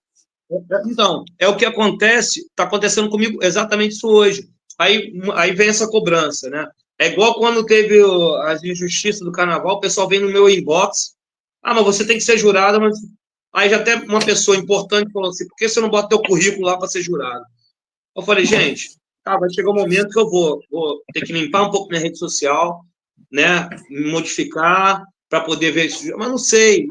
E: Então, é o que acontece, está acontecendo comigo exatamente isso hoje. Aí vem essa cobrança, né? É igual quando teve as injustiças do carnaval, o pessoal vem no meu inbox, mas você tem que ser jurado, mas... Aí já até uma pessoa importante falou assim, por que você não bota teu currículo lá para ser jurado? Eu falei, gente, vai chegar um momento que eu vou ter que limpar um pouco minha rede social, né, me modificar para poder ver isso. Mas não sei.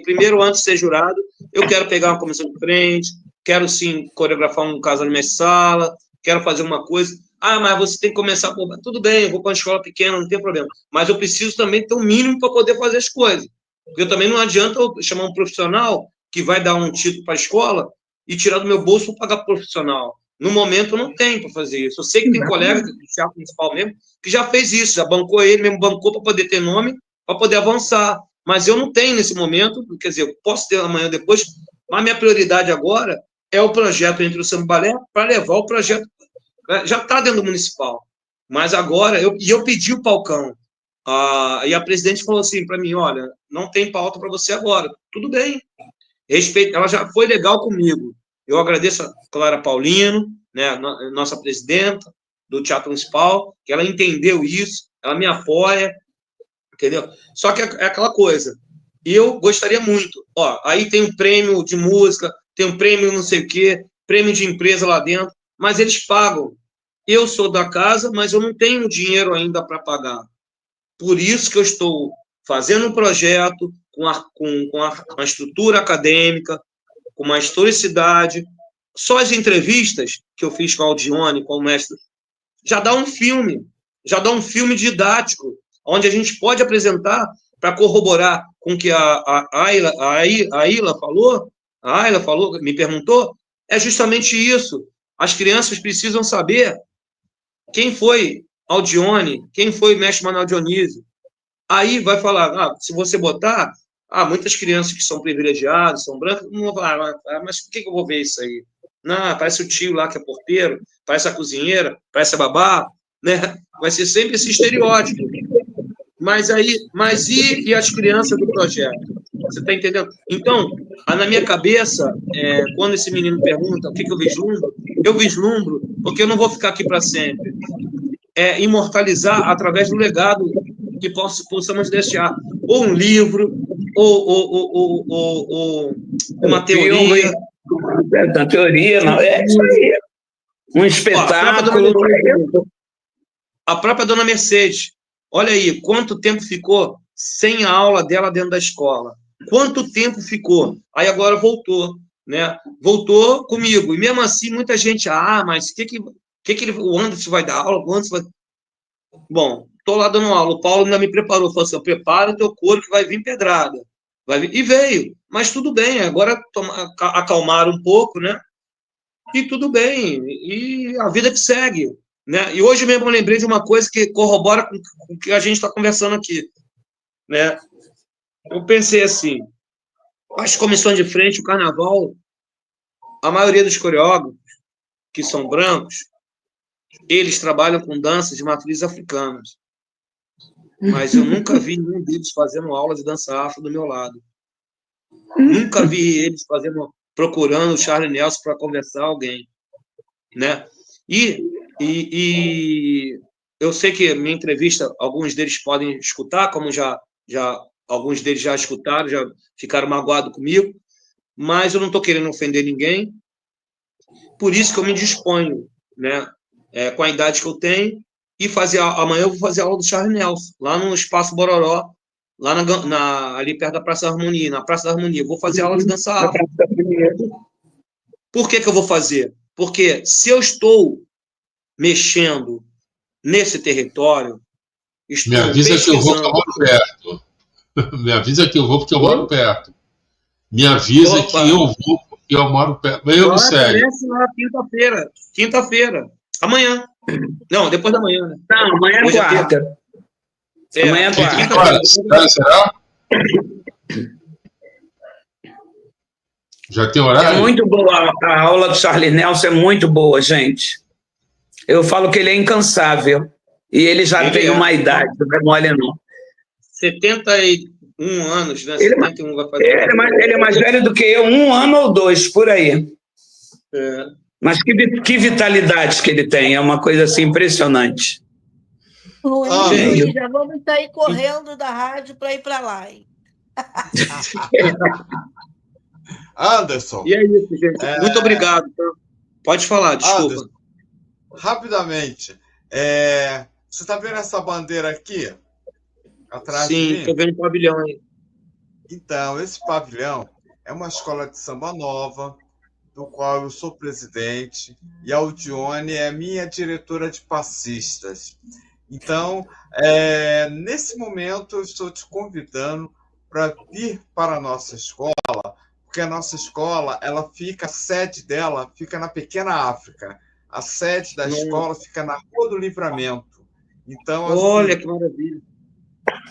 E: Primeiro, antes de ser jurado, eu quero pegar uma comissão de frente, quero sim coreografar um caso na minha sala, quero fazer uma coisa. Mas você tem que começar por... Tudo bem, eu vou para uma escola pequena, não tem problema. Mas eu preciso também ter um mínimo para poder fazer as coisas. Porque eu também não adianta eu chamar um profissional que vai dar um título para a escola e tirar do meu bolso para pagar profissional. No momento, eu não tenho para fazer isso. Eu sei que tem colega do Teatro Municipal mesmo que já fez isso, já bancou ele mesmo, bancou para poder ter nome, para poder avançar. Mas eu não tenho nesse momento, quer dizer, eu posso ter amanhã depois, mas minha prioridade agora é o projeto Entre o Samba e o Balé para levar o projeto. Já está dentro do municipal. Mas agora, eu pedi o palcão. E a presidente falou assim para mim, olha, não tem pauta para você agora. Tudo bem. Respeito, ela já foi legal comigo. Eu agradeço a Clara Paulino, né, nossa presidenta do Teatro Municipal, que ela entendeu isso, ela me apoia, entendeu? Só que é aquela coisa, eu gostaria muito, aí tem um prêmio de música, tem um prêmio não sei o quê, prêmio de empresa lá dentro, mas eles pagam. Eu sou da casa, mas eu não tenho dinheiro ainda para pagar. Por isso que eu estou fazendo um projeto com a estrutura acadêmica, com uma historicidade. Só as entrevistas que eu fiz com a Aldione, com o mestre, já dá um filme didático, onde a gente pode apresentar para corroborar com o que a Ayla falou, me perguntou, é justamente isso. As crianças precisam saber quem foi Aldione, quem foi o mestre Manuel Dionísio. Aí vai falar, se você botar, muitas crianças que são privilegiadas, são brancas, não vão falar, mas por que eu vou ver isso aí? Não, parece o tio lá que é porteiro, parece a cozinheira, parece a babá, né? Vai ser sempre esse estereótipo. Mas e as crianças do projeto? Você está entendendo? Então, na minha cabeça, quando esse menino pergunta o que eu vislumbro, porque eu não vou ficar aqui para sempre. Imortalizar através do legado que possamos deixar. Ou um livro, uma teoria.
D: Na teoria, não. É isso aí. Um espetáculo.
E: A própria dona Mercedes. Olha aí, quanto tempo ficou sem a aula dela dentro da escola? Quanto tempo ficou? Aí agora voltou, né? Voltou comigo. E mesmo assim, muita gente, mas o Anderson vai dar aula? O Anderson vai... Bom, estou lá dando aula. O Paulo ainda me preparou. Falou assim, prepara o teu couro que vai vir pedrada. Vai vir. E veio. Mas tudo bem. Agora acalmaram um pouco, né? E tudo bem. E a vida que segue. Né? E hoje mesmo eu lembrei de uma coisa que corrobora com o que a gente está conversando aqui. Né? Eu pensei assim, as comissões de frente, o carnaval, a maioria dos coreógrafos, que são brancos, eles trabalham com danças de matrizes africanas. Mas eu nunca vi nenhum deles fazendo aula de dança afro do meu lado. Nunca vi eles procurando o Charlie Nelson para conversar alguém. Né? E eu sei que minha entrevista, alguns deles podem escutar, como alguns deles já escutaram, já ficaram magoados comigo, mas eu não estou querendo ofender ninguém, por isso que eu me disponho, né, com a idade que eu tenho, e amanhã eu vou fazer a aula do Charlie Nelson, lá no Espaço Bororó, lá ali perto da Praça da Harmonia, na Praça da Harmonia. Eu vou fazer aula de dança afro. Por que eu vou fazer? Porque se eu estou mexendo nesse território,
B: me avisa que eu vou, porque eu moro perto. Me avisa que eu vou, porque eu moro perto. Me avisa que eu vou, porque eu moro perto. Eu sério.
E: Quinta-feira. Amanhã. Não, depois da manhã. Né?
D: Não, amanhã é quarta. Amanhã é quarta.
B: Será? Já tem horário?
D: É muito boa. A aula do Charlie Nelson é muito boa, gente. Eu falo que ele é incansável. E ele já tem uma idade, não é mole, não.
E: 71 anos, né?
D: Ele é mais velho do que eu, 1 ano ou 2, por aí. Mas que vitalidade que ele tem, é uma coisa assim impressionante.
C: Luiz, já vamos sair correndo da rádio para ir para lá, hein?
F: Anderson.
E: E é isso, gente. Muito obrigado. Pode falar, desculpa.
F: Anderson, rapidamente. Você está vendo essa bandeira aqui? Atrás de mim?
E: Sim, estou vendo o pavilhão aí.
F: Então, esse pavilhão é uma escola de samba nova, do qual eu sou presidente, e a Aldione é minha diretora de passistas. Então, nesse momento, eu estou te convidando para vir para a nossa escola, porque a nossa escola, a sede dela fica na Pequena África. A sede da escola fica na Rua do Livramento. Então, assim,
E: olha que maravilha.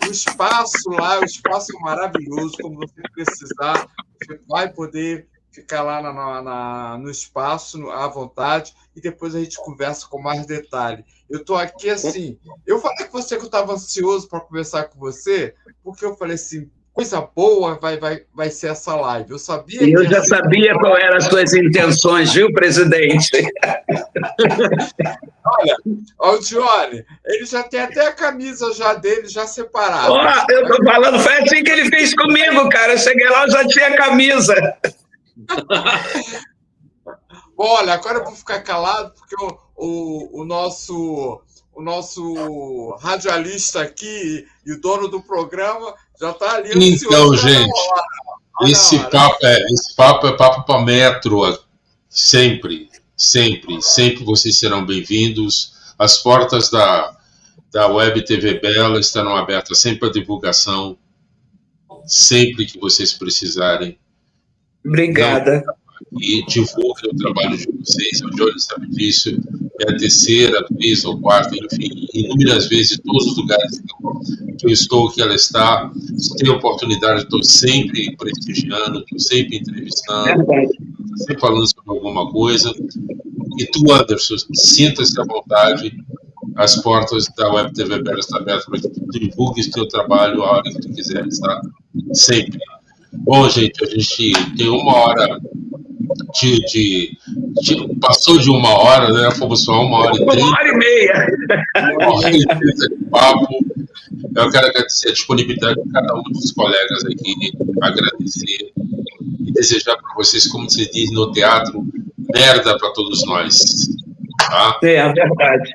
F: O espaço lá, o espaço é maravilhoso. Como você precisar, você vai poder ficar lá no espaço, à vontade, e depois a gente conversa com mais detalhe. Eu estou aqui assim, eu falei com você que eu estava ansioso para conversar com você, porque eu falei assim, coisa boa vai ser essa live. Eu sabia que...
D: Eu já sabia qual eram as suas intenções, viu, presidente?
F: Olha, o Johnny, ele já tem até a camisa dele já separada.
D: Eu tô falando, foi assim que ele fez comigo, cara. Eu cheguei lá, eu já tinha a camisa.
F: Olha, agora eu vou ficar calado, porque o nosso radialista aqui e o dono do programa já está ali ansioso.
B: Então, gente, esse papo é papo para metro. Sempre vocês serão bem-vindos. As portas da Web TV Bela estarão abertas sempre para divulgação, sempre que vocês precisarem.
D: Obrigada.
B: E divulguem o trabalho de vocês. O Johnny sabe disso. É a terceira vez ou quarta, enfim, inúmeras vezes, em todos os lugares que eu estou, que ela está. Se tem oportunidade, estou sempre prestigiando, estou sempre entrevistando, sempre falando sobre alguma coisa. E tu, Anderson, sinta-se à vontade. As portas da Web TV Bela estão abertas para que tu divulgues o teu trabalho a hora que tu quiseres, tá? Sempre. Bom, gente, a gente tem 1 hora passou de 1 hora, né? Fomos só 1h30.
D: 1h30.
B: 1h30 de papo. Eu quero agradecer a disponibilidade de cada um dos colegas aqui, agradecer e desejar para vocês, como se diz no teatro, merda para todos nós. Tá?
D: É verdade.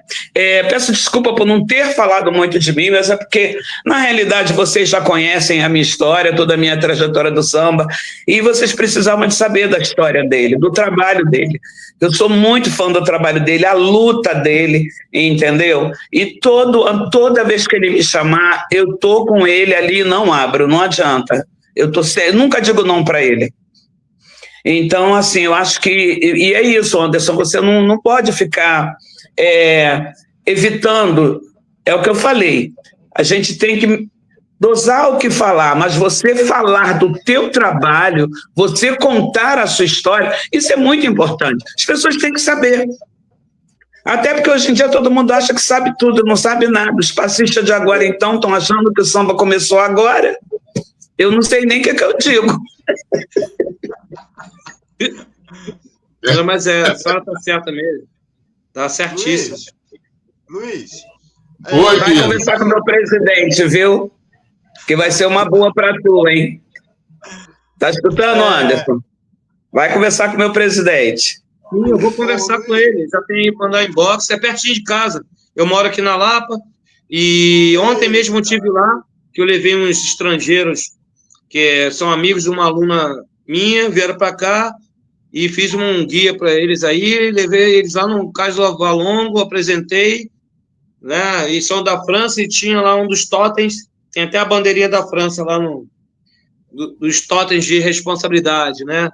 D: Peço desculpa por não ter falado muito de mim, mas é porque, na realidade, vocês já conhecem a minha história, toda a minha trajetória do samba, e vocês precisavam de saber da história dele, do trabalho dele. Eu sou muito fã do trabalho dele, a luta dele, entendeu? E toda vez que ele me chamar, eu tô com ele ali e não abro, não adianta. Eu nunca digo não para ele. Então, assim, eu acho que... E é isso, Anderson, você não pode ficar evitando. É o que eu falei. A gente tem que dosar o que falar, mas você falar do teu trabalho, você contar a sua história, isso é muito importante. As pessoas têm que saber. Até porque hoje em dia todo mundo acha que sabe tudo, não sabe nada. Os passistas de agora, então, estão achando que o samba começou agora. Eu não sei nem o que eu digo.
E: Não, mas a senhora está certa mesmo. Está certíssimo.
F: Luiz.
B: Oi,
D: vai conversar com o meu presidente, viu? Que vai ser uma boa para tu, hein? Tá escutando, Anderson? Vai conversar com o meu presidente.
E: Sim, eu vou conversar com ele. Já tem que mandar inbox, é pertinho de casa. Eu moro aqui na Lapa e ontem mesmo eu estive lá, que eu levei uns estrangeiros que são amigos de uma aluna minha, vieram para cá e fiz um guia para eles aí, levei eles lá no Cais do Valongo, apresentei, né? E são da França e tinha lá um dos totens, tem até a bandeirinha da França lá dos totens de responsabilidade, né?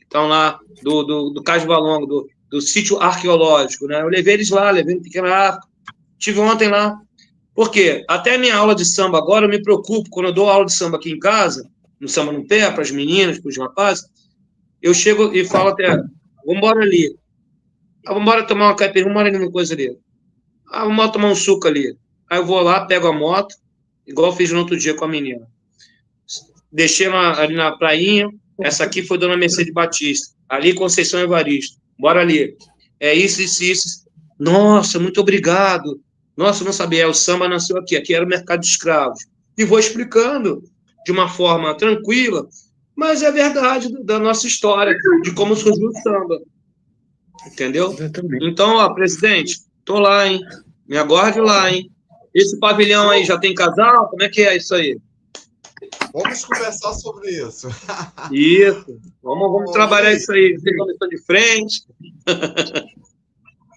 E: Então lá do Cais do Valongo, do sítio arqueológico, né? Eu levei eles lá, levei no Pequena África, estive ontem lá. Por quê? Até a minha aula de samba agora eu me preocupo, quando eu dou aula de samba aqui em casa, no Samba no Pé, para as meninas, para os rapazes, eu chego e falo até, vamos embora ali. Vamos embora tomar uma caipirinha, vamos embora ali uma coisa ali. Vamos embora tomar um suco ali. Aí eu vou lá, pego a moto, igual eu fiz no outro dia com a menina. Deixei ali na prainha, essa aqui foi Dona Mercedes Batista, ali Conceição Evaristo, bora ali. É isso. Nossa, muito obrigado. Nossa, eu não sabia, o samba nasceu aqui era o mercado de escravos. E vou explicando de uma forma tranquila, mas é verdade da nossa história, de como surgiu o samba. Entendeu? Então, presidente, tô lá, hein? Me aguarde lá, hein? Esse pavilhão aí já tem casal? Como é que é isso aí?
F: Vamos conversar sobre isso.
E: Isso. Vamos trabalhar isso aí. Tem comissão de frente.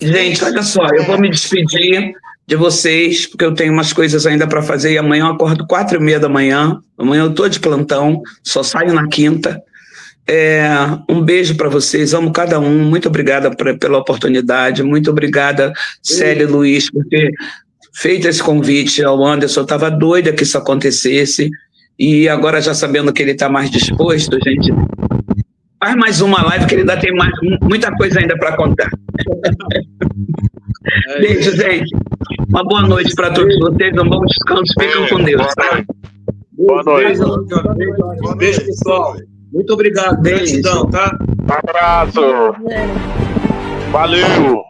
D: Gente, olha só, eu vou me despedir de vocês, porque eu tenho umas coisas ainda para fazer, e amanhã eu acordo 4h30 da manhã, amanhã eu estou de plantão, só saio na quinta. Um beijo para vocês, amo cada um, muito obrigada pela oportunidade, muito obrigada, Célia e Luiz, por ter feito esse convite ao Anderson. Eu estava doida que isso acontecesse, e agora já sabendo que ele está mais disposto, gente, faz mais uma live que ele ainda tem muita coisa ainda para contar. Beijo, gente. Uma boa noite para todos vocês, um bom descanso, ficam com Deus.
A: Boa noite.
E: Beijo, pessoal. Muito obrigado. Gratidão, tá?
A: Um abraço. Valeu.